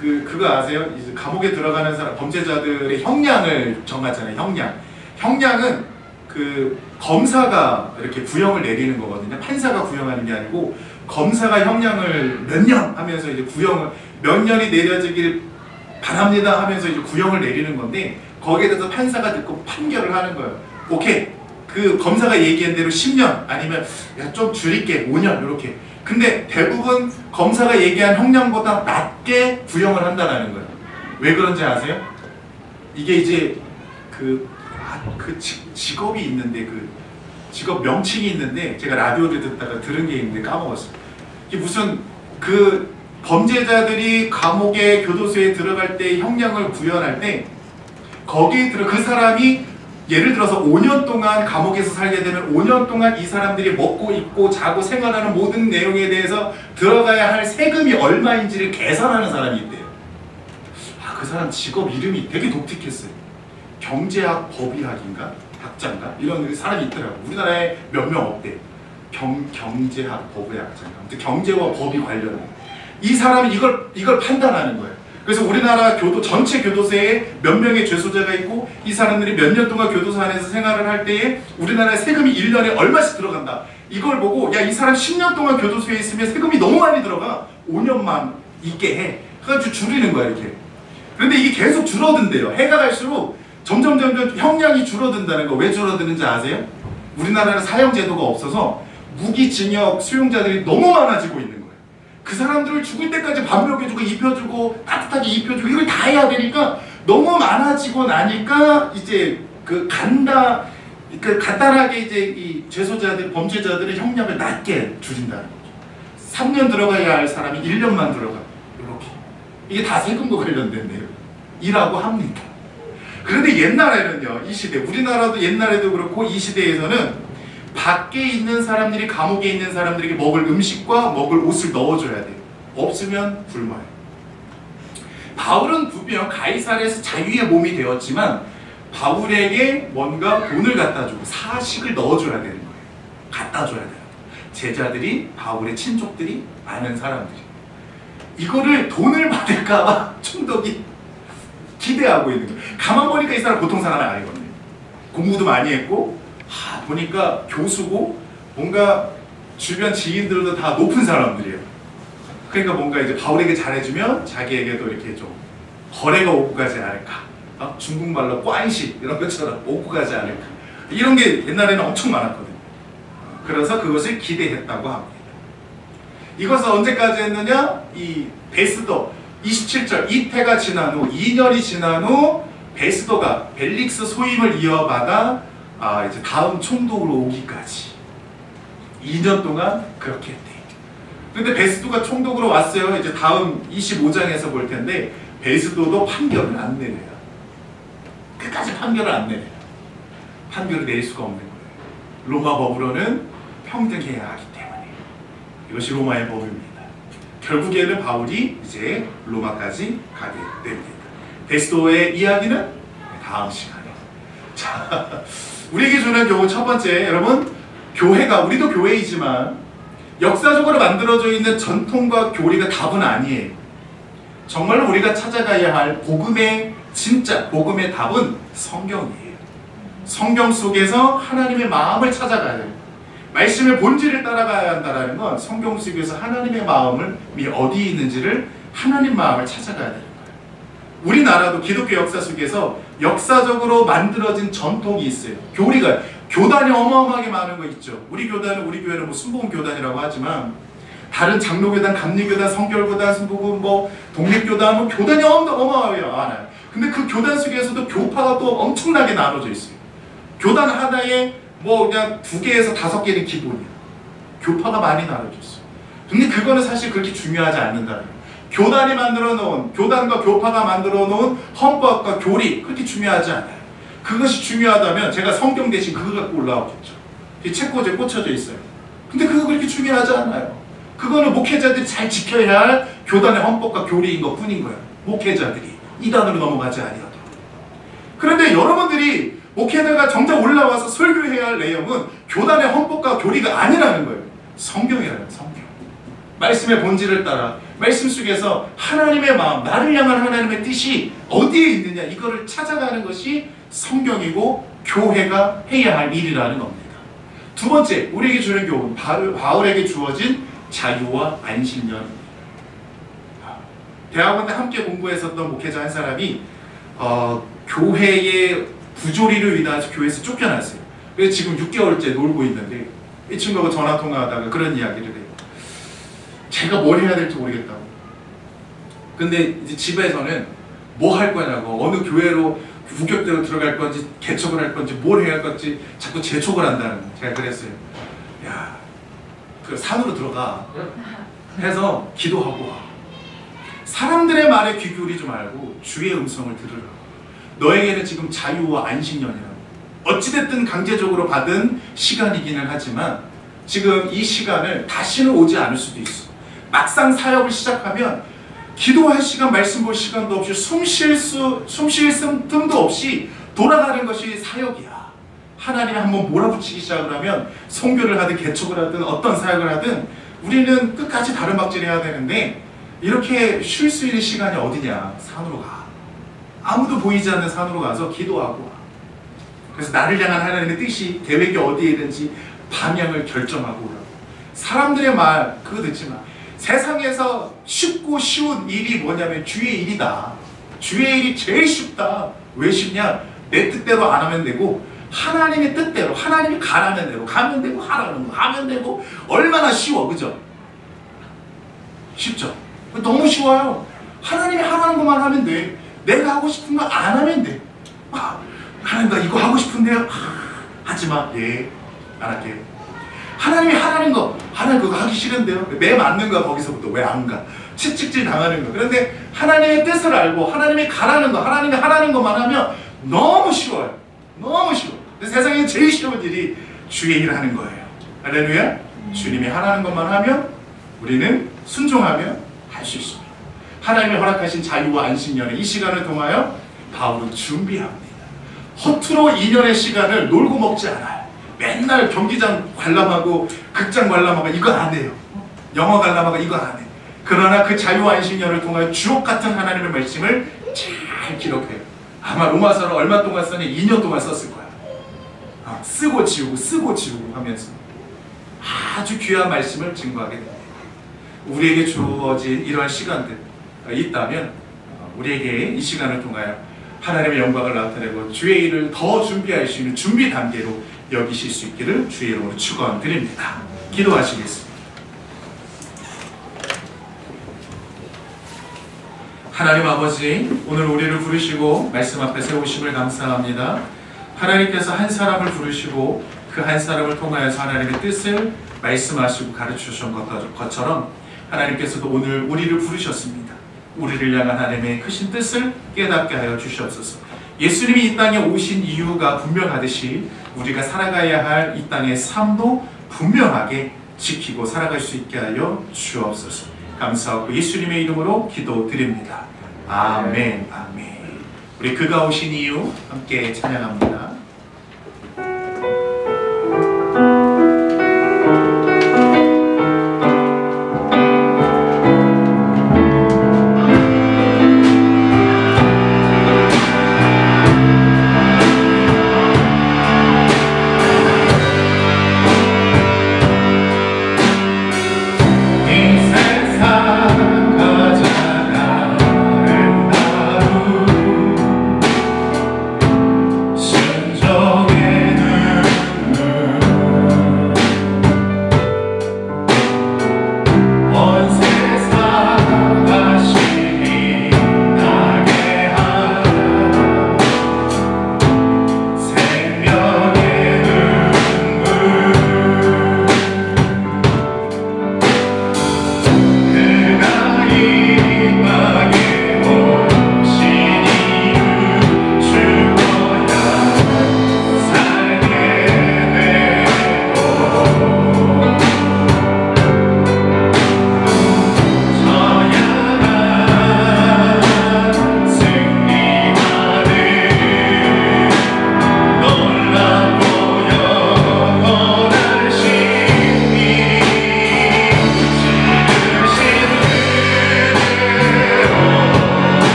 그거 아세요? 이제 감옥에 들어가는 사람, 범죄자들의 형량을 정하잖아요. 형량은 그 검사가 이렇게 구형을 내리는 거거든요. 판사가 구형하는 게 아니고, 검사가 형량을 몇 년 하면서 이제 구형을 몇 년이 내려지길 바랍니다 하면서 이제 구형을 내리는 건데, 거기에 대해서 판사가 듣고 판결을 하는 거예요. 오케이, 그 검사가 얘기한 대로 10년 아니면 야, 좀 줄일게 5년 이렇게. 근데 대부분 검사가 얘기한 형량보다 낮게 구형을 한다는 거예요. 왜 그런지 아세요? 이게 이제 직업이 있는데, 그 직업 명칭이 있는데, 제가 라디오를 듣다가 들은 게 있는데 까먹었어요. 이게 무슨 그 범죄자들이 감옥에 교도소에 들어갈 때 형량을 구현할 때, 거기에 그 사람이 예를 들어서 5년 동안 감옥에서 살게 되면 5년 동안 이 사람들이 먹고 입고 자고 생활하는 모든 내용에 대해서 들어가야 할 세금이 얼마인지를 계산하는 사람이 있대요. 그 사람 직업 이름이 되게 독특했어요. 경제학 법의학인가? 학자인가? 이런 사람이 있더라고요. 우리나라에 몇 명 없대요. 경제학 법의학자인가? 아무튼 경제와 법이 관련된. 이 사람이 이걸 판단하는 거예요. 그래서 우리나라 전체 교도소에 몇 명의 죄소자가 있고, 이 사람들이 몇 년 동안 교도소 안에서 생활을 할 때에 우리나라의 세금이 1년에 얼마씩 들어간다. 이걸 보고, 야, 이 사람 10년 동안 교도소에 있으면 세금이 너무 많이 들어가. 5년만 있게 해. 그래가지고 줄이는 거야, 이렇게. 그런데 이게 계속 줄어든대요. 해가 갈수록 점점 형량이 줄어든다는 거. 왜 줄어드는지 아세요? 우리나라는 사형제도가 없어서 무기징역 수용자들이 너무 많아지고 있는 거예요. 그 사람들을 죽을 때까지 밥 먹여주고 입혀주고 따뜻하게 입혀주고 이걸 다 해야 되니까, 너무 많아지고 나니까 이제 간단하게 이제 이 죄소자들, 범죄자들의 형량을 낮게 줄인다는 거죠. 3년 들어가야 할 사람이 1년만 들어가. 이렇게. 이게 다 세금과 관련된 내용이라고 합니다. 그런데 옛날에는요, 이 시대, 우리나라도 옛날에도 그렇고 이 시대에서는 밖에 있는 사람들이, 감옥에 있는 사람들에게 먹을 음식과 먹을 옷을 넣어줘야 돼요. 없으면 굶어요. 바울은 분명 가이사랴에서 자유의 몸이 되었지만, 바울에게 뭔가 돈을 갖다 주고 사식을 넣어줘야 되는 거예요. 갖다 줘야 돼요. 제자들이, 바울의 친족들이, 많은 사람들이. 이거를 돈을 받을까봐 총독이 기대하고 있는 거예요. 가만 보니까 이 사람 보통 사람이 아니거든요. 공부도 많이 했고, 보니까 교수고, 뭔가 주변 지인들도 다 높은 사람들이에요. 그러니까 뭔가 이제 바울에게 잘해주면 자기에게도 이렇게 좀 거래가 오고 가지 않을까. 중국말로 꽌시 이런 것처럼 오고 가지 않을까. 이런 게 옛날에는 엄청 많았거든요. 그래서 그것을 기대했다고 합니다. 이것을 언제까지 했느냐? 이 베스도 27절, 이태가 지난 후 2년이 지난 후 베스도가 벨릭스 소임을 이어받아 이제 다음 총독으로 오기까지 2년 동안 그렇게 했대요. 근데 베스도가 총독으로 왔어요. 이제 다음 25장에서 볼 텐데 베스도도 판결을 안 내려요. 끝까지 판결을 안 내려요. 판결을 낼 수가 없는 거예요. 로마 법으로는 평등해야 하기 때문에. 이것이 로마의 법입니다. 결국에는 바울이 이제 로마까지 가게 됩니다. 베스도의 이야기는 다음 시간에. 자, 우리에게 주는 교훈 첫 번째, 여러분, 교회가, 우리도 교회이지만 역사적으로 만들어져 있는 전통과 교리가 답은 아니에요. 정말로 우리가 찾아가야 할 복음의 진짜 복음의 답은 성경이에요. 성경 속에서 하나님의 마음을 찾아가야 돼요. 말씀의 본질을 따라가야 한다는 건 성경 속에서 하나님의 마음이 어디에 있는지를 하나님 마음을 찾아가야 되는 거예요. 우리나라도 기독교 역사 속에서 역사적으로 만들어진 전통이 있어요. 교리가, 교단이 어마어마하게 많은 거 있죠. 우리 교회는 뭐 순복음 교단이라고 하지만 다른 장로교단, 감리교단, 성결교단, 순복음, 뭐 독립교단, 뭐 교단이 어마어마하게 많아요. 근데 그 교단 속에서도 교파가 또 엄청나게 나눠져 있어요. 교단 하나에 뭐 그냥 2개에서 5개는 기본이에요. 교파가 많이 나눠져 있어요. 근데 그거는 사실 그렇게 중요하지 않는다는 거예요. 교단이 만들어 놓은, 교단과 교파가 만들어 놓은 헌법과 교리, 그렇게 중요하지 않아요. 그것이 중요하다면 제가 성경 대신 그거 갖고 올라오겠죠. 책꽂이에 꽂혀져 있어요. 근데 그거 그렇게 중요하지 않아요. 그거는 목회자들이 잘 지켜야 할 교단의 헌법과 교리인 것 뿐인 거예요. 목회자들이 이단으로 넘어가지 아니하도록. 그런데 여러분들이 목회자가 정작 올라와서 설교해야 할 내용은 교단의 헌법과 교리가 아니라는 거예요. 성경이라는 성경. 말씀의 본질을 따라 말씀 속에서 하나님의 마음, 나를 향한 하나님의 뜻이 어디에 있느냐, 이거를 찾아가는 것이 성경이고 교회가 해야 할 일이라는 겁니다. 두 번째, 우리에게 주는 교훈, 바울에게 주어진 자유와 안식년입니다. 대학원 때 함께 공부했었던 목회자 한 사람이 교회의 부조리를 인해서 교회에서 쫓겨났어요. 그래서 지금 6개월째 놀고 있는데 이 친구가 전화통화하다가 그런 이야기를 해요. 제가 뭘 해야 될지 모르겠다고. 근데 이제 집에서는 뭐 할 거냐고, 어느 교회로 부격대로 들어갈 건지 개척을 할 건지 뭘 해야 할 건지 자꾸 재촉을 한다는 거예요. 제가 그랬어요. 야, 그 산으로 들어가 해서 기도하고 와. 사람들의 말에 귀 기울이지 말고 주의 음성을 들으라. 너에게는 지금 자유와 안식년이라고. 어찌됐든 강제적으로 받은 시간이기는 하지만 지금 이 시간을 다시는 오지 않을 수도 있어. 막상 사역을 시작하면 기도할 시간, 말씀 볼 시간도 없이 숨 쉴 틈도 없이 돌아가는 것이 사역이야. 하나님이 한번 몰아붙이기 시작을 하면 선교를 하든 개척을 하든 어떤 사역을 하든 우리는 끝까지 다른박질 해야 되는데 이렇게 쉴 수 있는 시간이 어디냐? 산으로 가. 아무도 보이지 않는 산으로 가서 기도하고 와. 그래서 나를 향한 하나님의 뜻이 계획이 어디에 있는지 방향을 결정하고 오라고. 사람들의 말 그거 듣지 마. 세상에서 쉽고 쉬운 일이 뭐냐면 주의 일이다. 주의 일이 제일 쉽다. 왜 쉽냐? 내 뜻대로 안 하면 되고 하나님의 뜻대로, 하나님이 가라는 대로 가면 되고 하라는 거 하면 되고. 얼마나 쉬워, 그죠? 쉽죠? 너무 쉬워요. 하나님이 하라는 것만 하면 돼. 내가 하고 싶은 거 안 하면 돼. 하나님 나 이거 하고 싶은데요. 하지마. 예, 안 할게요. 하나님이 하라는 거, 하나님 그거 하기 싫은데요. 매 맞는 거야. 거기서부터 왜 안 가? 채찍질 당하는 거. 그런데 하나님의 뜻을 알고 하나님이 가라는 거, 하나님이 하라는 것만 하면 너무 쉬워요. 너무 쉬워. 세상에 제일 쉬운 일이 주의 일을 하는 거예요. 할렐루야. 주님이 하라는 것만 하면 우리는 순종하면 할 수 있습니다. 하나님이 허락하신 자유와 안식년의 이 시간을 통하여 바울은 준비합니다. 허투루 2년의 시간을 놀고 먹지 않아요. 맨날 경기장 관람하고 극장 관람하고 이거 안 해요. 영화 관람하고 이거 안 해. 그러나 그 자유와 안식년을 통하여 주옥 같은 하나님의 말씀을 잘 기록해요. 아마 로마서를 얼마 동안 썼냐? 2년 동안 썼을 거야. 쓰고 지우고 하면서 아주 귀한 말씀을 증거하게 됩니다. 우리에게 주어진 이러한 시간들 있다면 우리에게 이 시간을 통하여 하나님의 영광을 나타내고 주의 일을 더 준비할 수 있는 준비 단계로 여기실 수 있기를 주의 이름으로 축원드립니다. 기도하시겠습니다. 하나님 아버지, 오늘 우리를 부르시고 말씀 앞에 세우심을 감사합니다. 하나님께서 한 사람을 부르시고 그 한 사람을 통하여서 하나님의 뜻을 말씀하시고 가르쳐 주신 것처럼 하나님께서도 오늘 우리를 부르셨습니다. 우리를 향한 하나님의 크신 뜻을 깨닫게 하여 주시옵소서. 예수님이 이 땅에 오신 이유가 분명하듯이 우리가 살아가야 할 이 땅의 삶도 분명하게 지키고 살아갈 수 있게 하여 주옵소서. 감사하고 예수님의 이름으로 기도드립니다. 아멘. 아멘. 우리 그가 오신 이유 함께 찬양합니다. 순종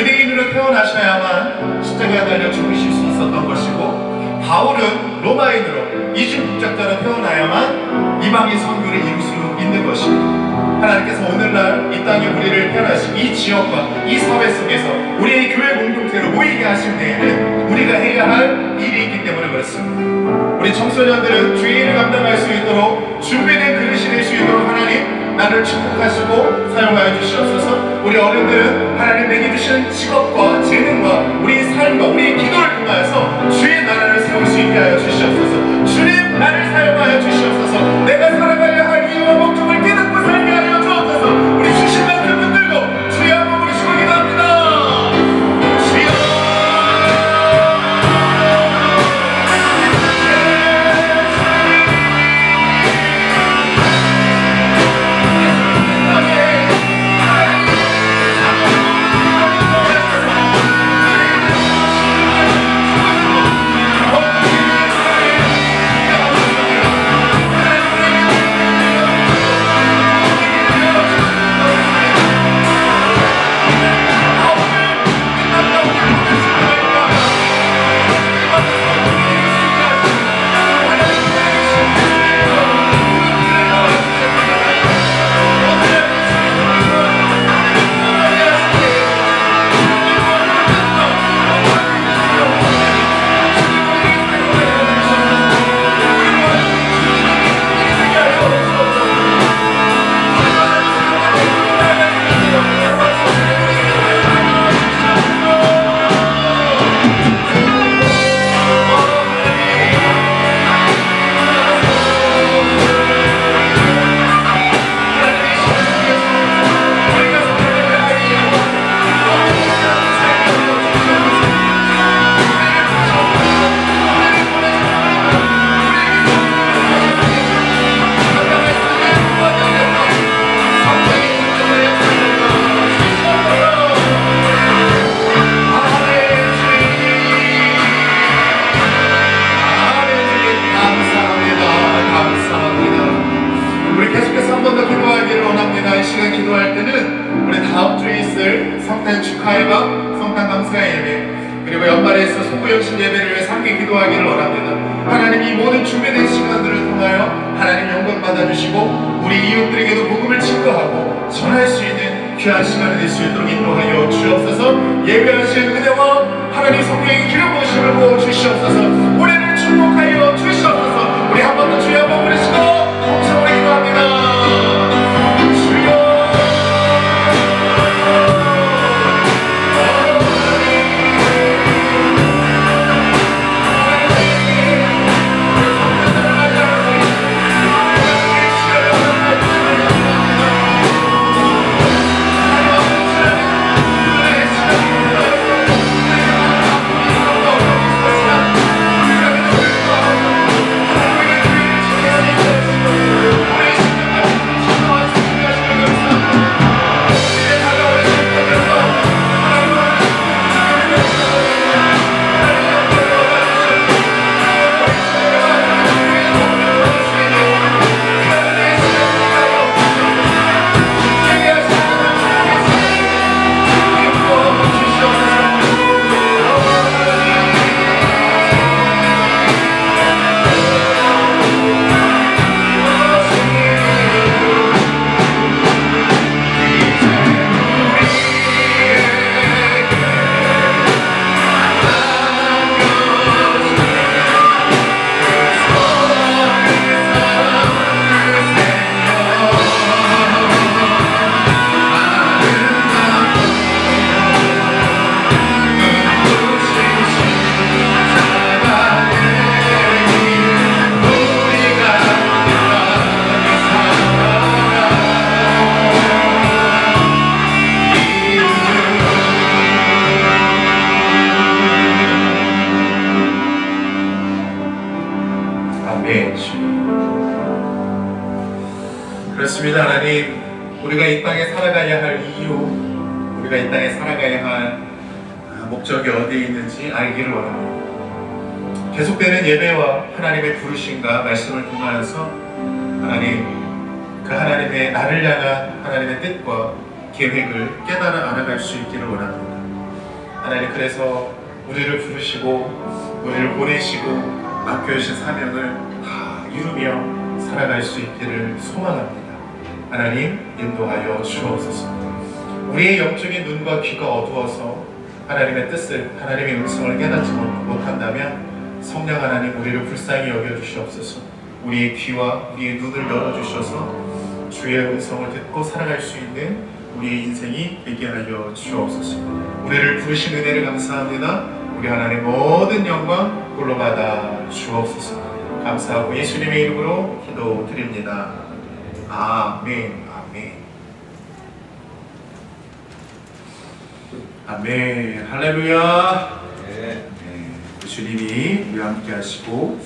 유대인으로 태어나셔야만 십자가에 달려 죽으실 수 있었던 것이고, 바울은 로마인으로 이중 국적자로 태어나야만 이방인 선교를 이룰 수 있는 것입니다. 하나님께서 오늘날 이 땅에 우리를 태어나신 이 지역과 이 사회 속에서 우리의 교회 공동체로 모이게 하신 데에는 우리가 해야 할 일이 있기 때문에 그렇습니다. 우리 청소년들은 주의 일을 감당할 수 있도록 준비된 그릇이 될 수 있도록 하나님 나를 축복하시고 사용하여 주시옵소서. 우리 어른들은 하나님 내게 주신 직업과 재능과 우리의 삶과 우리의 기도를 통하여서 주의 나라를 세울 수 있게 하여 주시옵소서. 주님 나를 사용하여 주시옵소서. 내가 살아가야 할 이유와 목적을 깨닫고 살게 하여 주옵소서. 우리 주신 만큼 붙들고 주의 한번 부르시고 기도합니다. 그렇습니다. 하나님, 우리가 이 땅에 살아가야 할 이유, 우리가 이 땅에 살아가야 할 목적이 어디에 있는지 알기를 원합니다. 계속되는 예배와 하나님의 부르심과 말씀을 통하여서 하나님, 그 하나님의 나를 향한 하나님의 뜻과 계획을 깨달아 알아갈 수 있기를 원합니다. 하나님, 그래서 우리를 부르시고 우리를 보내시고 맡겨주신 사명을 다 이루며 살아갈 수 있기를 소망합니다. 하나님, 인도하여 주옵소서. 우리의 영적인 눈과 귀가 어두워서 하나님의 뜻을, 하나님의 음성을 깨닫지 못한다면 성령 하나님, 우리를 불쌍히 여겨주시옵소서. 우리의 귀와 우리의 눈을 열어주셔서 주의 음성을 듣고 살아갈 수 있는 우리의 인생이 되게 하여 주옵소서. 우리를 부르신 은혜를 감사합니다. 우리 하나님 모든 영광 홀로 받아 주옵소서. 감사하고 예수님의 이름으로 기도드립니다. 아멘. 아멘. 아멘. 할렐루야. 네. 주님이 우리와 함께 하시고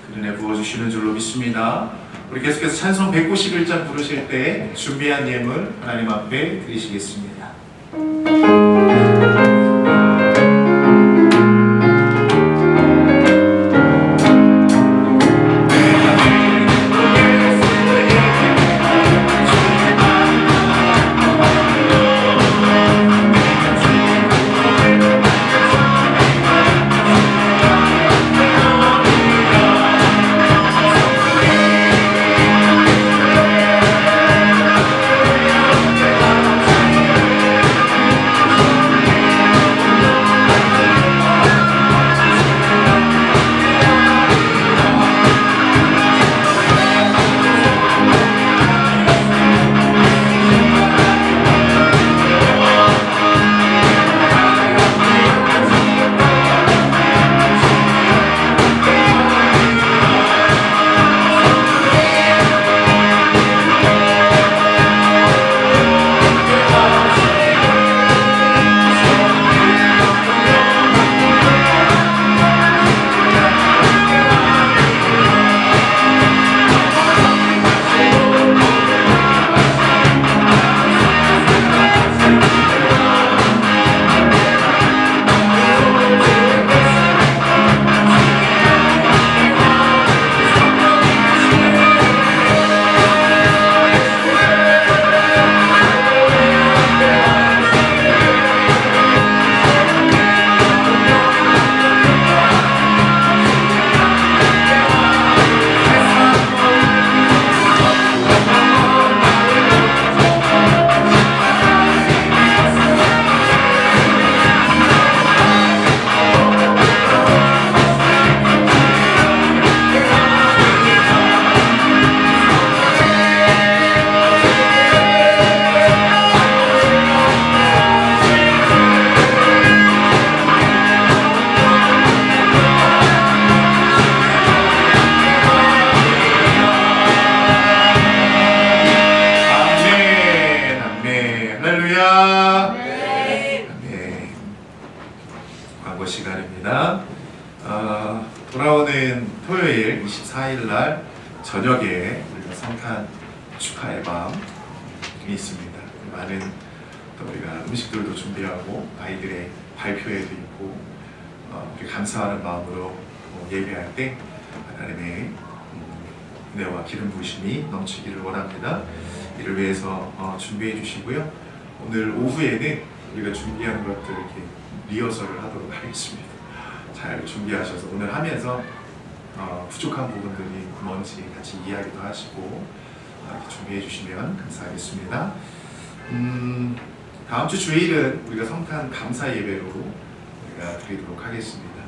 그 은혜 부어주시는 줄로 믿습니다. 우리 계속해서 찬송 191장 부르실 때 준비한 예물 하나님 앞에 드리시겠습니다. 돌아오는 토요일 24일 날 저녁에 우리가 성탄 축하 앨범이 있습니다. 많은 또 우리가 음식들도 준비하고 아이들의 발표회도 있고 우리 감사하는 마음으로 예배할 때 하나님의 은혜와 기름 부으심이 넘치기를 원합니다. 이를 위해서 준비해 주시고요. 오늘 오후에는 우리가 준비한 것들 이렇게 리허설을 하도록 하겠습니다. 잘 준비하셔서 오늘 하면서 부족한 부분들이 뭔지 같이 이야기도 하시고 이렇게 준비해 주시면 감사하겠습니다. 다음 주 주일은 우리가 성탄 감사 예배로 우리가 드리도록 하겠습니다.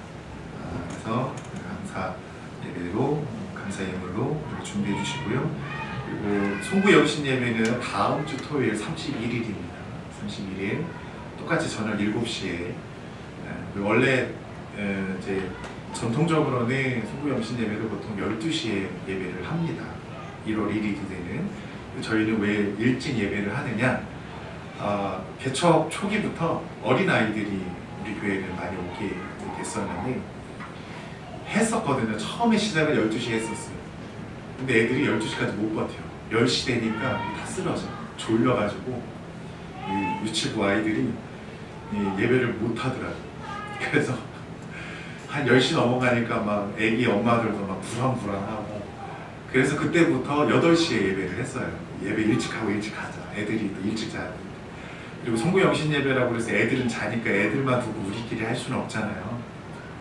그래서 감사 예배로 감사 예물로 준비해 주시고요. 그리고 송구 영신 예배는 다음 주 토요일 31일입니다. 31일 똑같이 저녁 7시에 원래 이제 전통적으로는 송구 영신 예배도 보통 12시에 예배를 합니다. 1월 1일 되는. 저희는 왜 일찍 예배를 하느냐, 개척 초기부터 어린아이들이 우리 교회를 많이 오게 됐었는데 했었거든요. 처음에 시작을 12시에 했었어요. 근데 애들이 12시까지 못 버텨요. 10시 되니까 다 쓰러져. 졸려가지고 유치부 아이들이 예배를 못 하더라고요. 그래서 한 10시 넘어가니까 막 애기 엄마들도 막 불안불안하고, 그래서 그때부터 8시에 예배를 했어요. 예배 일찍 하고 일찍 가자. 애들이 또 일찍 자야 되는데. 그리고 송구 영신 예배라고 해서 애들은 자니까 애들만 두고 우리끼리 할 수는 없잖아요.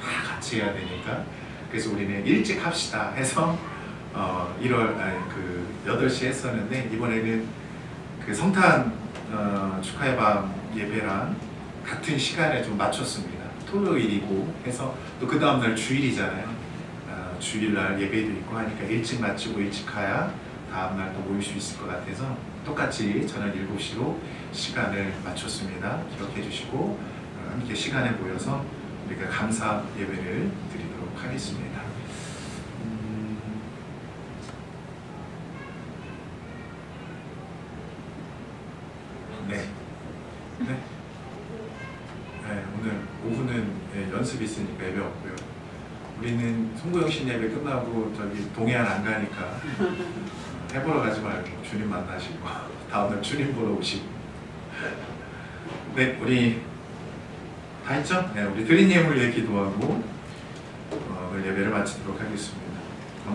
다 같이 해야 되니까. 그래서 우리는 일찍 합시다 해서 8시 했었는데, 이번에는 그 성탄 축하의 밤 예배랑 같은 시간에 좀 맞췄습니다. 토요일이고 해서 또 그 다음날 주일이잖아요. 주일날 예배도 있고 하니까 일찍 마치고 일찍 가야 다음날 또 모일 수 있을 것 같아서 똑같이 저녁 7시로 시간을 맞췄습니다. 기억해 주시고 함께 시간에 모여서 우리가 감사 예배를 드리도록 하겠습니다. 네, 오늘 오후는 연습이 있으니까 예배 없고요. 우리는 송구영신 예배 끝나고 저기 동해안 안 가니까 해보러 가지 말고 주님 만나시고 다음날 주님 보러 오시고. 네, 우리 다 했죠? 네, 우리 드린 예물 위해 기도하고 오늘 예배를 마치도록 하겠습니다.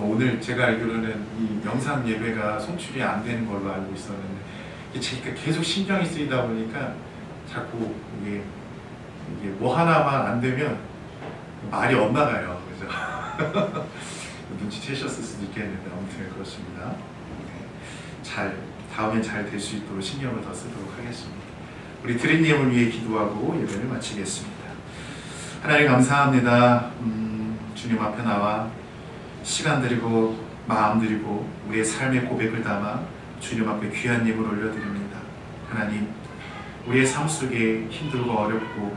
오늘 제가 알기로는 이 영상 예배가 송출이 안 되는 걸로 알고 있었는데, 제가 계속 신경이 쓰이다 보니까 자꾸 이게 뭐 하나만 안 되면 말이 엇나가요. 그죠? 눈치채셨을 수도 있겠는데 아무튼 그렇습니다. 네, 다음엔 잘 될 수 있도록 신경을 더 쓰도록 하겠습니다. 우리 드린 예물 위해 기도하고 예배를 마치겠습니다. 하나님 감사합니다. 주님 앞에 나와 시간 드리고 마음 드리고 우리의 삶의 고백을 담아 주님 앞에 귀한 예물 올려드립니다. 하나님, 우리의 삶 속에 힘들고 어렵고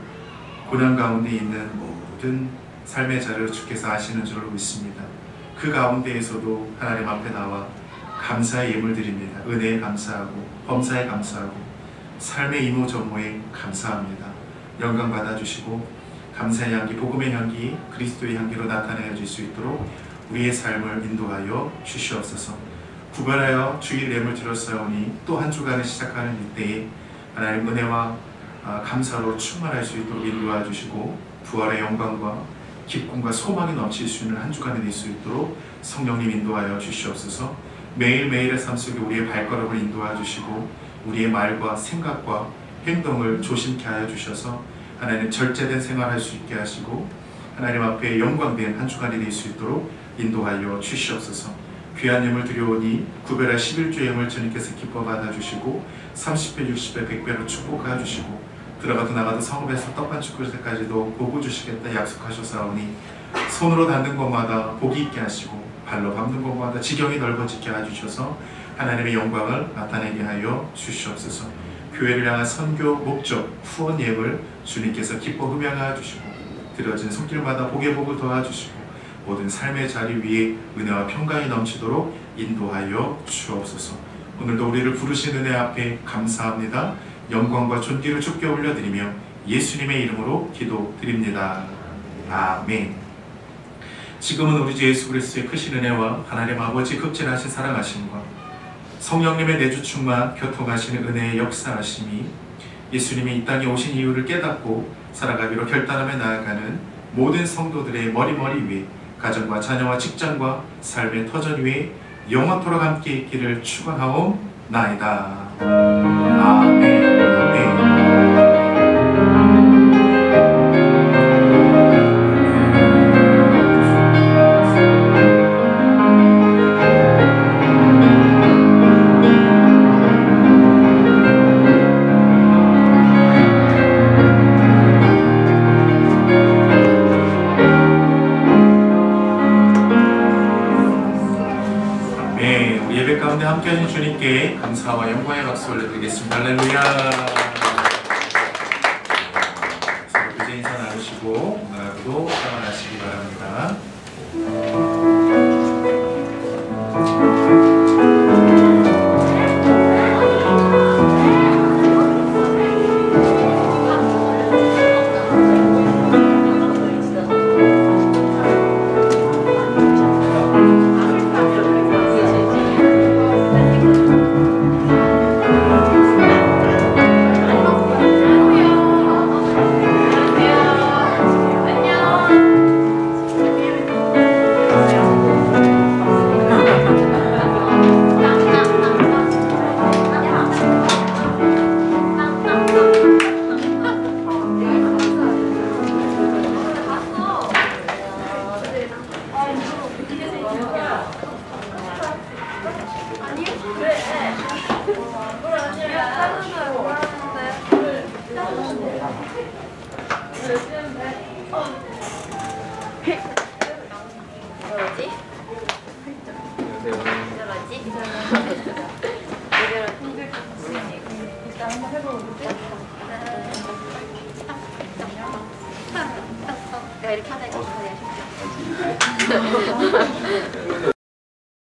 고난 가운데 있는 모든 삶의 자를 주께서 아시는 줄로 믿습니다. 그 가운데에서도 하나님 앞에 나와 감사의 예물 드립니다. 은혜에 감사하고 범사에 감사하고 삶의 이모저모에 감사합니다. 영광 받아주시고 감사의 향기, 복음의 향기, 그리스도의 향기로 나타내줄 수 있도록 우리의 삶을 인도하여 주시옵소서. 구별하여 주일 예물 드렸사오니 또 한 주간을 시작하는 이때에 하나님 은혜와 감사로 충만할 수 있도록 인도하 주시고 부활의 영광과 기쁨과 소망이 넘칠 수 있는 한 주간이 될 수 있도록 성령님 인도하여 주시옵소서. 매일매일의 삶 속에 우리의 발걸음을 인도하 주시고 우리의 말과 생각과 행동을 조심케 하여 주셔서 하나님 절제된 생활할 수 있게 하시고 하나님 앞에 영광된 한 주간이 될 수 있도록 인도하여 주시옵소서. 귀한 예물 드려오니 구별할 11주 예물 주님께서 기뻐 받아주시고 30배, 60배, 100배로 축복하여 주시고 들어가도 나가도 성읍에서 떡반죽 그릇까지도 복을 주시겠다 약속하셨사오니 손으로 닿는 곳마다 복이 있게 하시고 발로 밟는 곳마다 지경이 넓어지게 해주셔서 하나님의 영광을 나타내게 하여 주시옵소서. 교회를 향한 선교 목적 후원 예물 주님께서 기뻐 흠양하여 주시고 드려진 손길마다 복의 복을 더하주시고 모든 삶의 자리 위에 은혜와 평강이 넘치도록 인도하여 주옵소서. 오늘도 우리를 부르신 은혜 앞에 감사합니다. 영광과 존귀를 주께 올려드리며 예수님의 이름으로 기도드립니다. 아멘. 지금은 우리 주 예수 그리스도의 크신 은혜와 하나님 아버지 극진하신 사랑하심과 성령님의 내주 충만 교통하시는 은혜의 역사하심이 예수님이 이 땅에 오신 이유를 깨닫고 살아가기로 결단하며 나아가는 모든 성도들의 머리머리 위에 가정과 자녀와 직장과 삶의 터전 위에 영원토록 함께 있기를 축원하옵나이다. 아멘. 함께하신 주님께 감사와 영광의 박수 올려드리겠습니다. 할렐루야. 서로 이제 인사 나누시고 오늘하루도 평안하시기 바랍니다. 뭐지? 일단 한번 해보고 내가 이렇게 하다니까 소리가 쉽죠?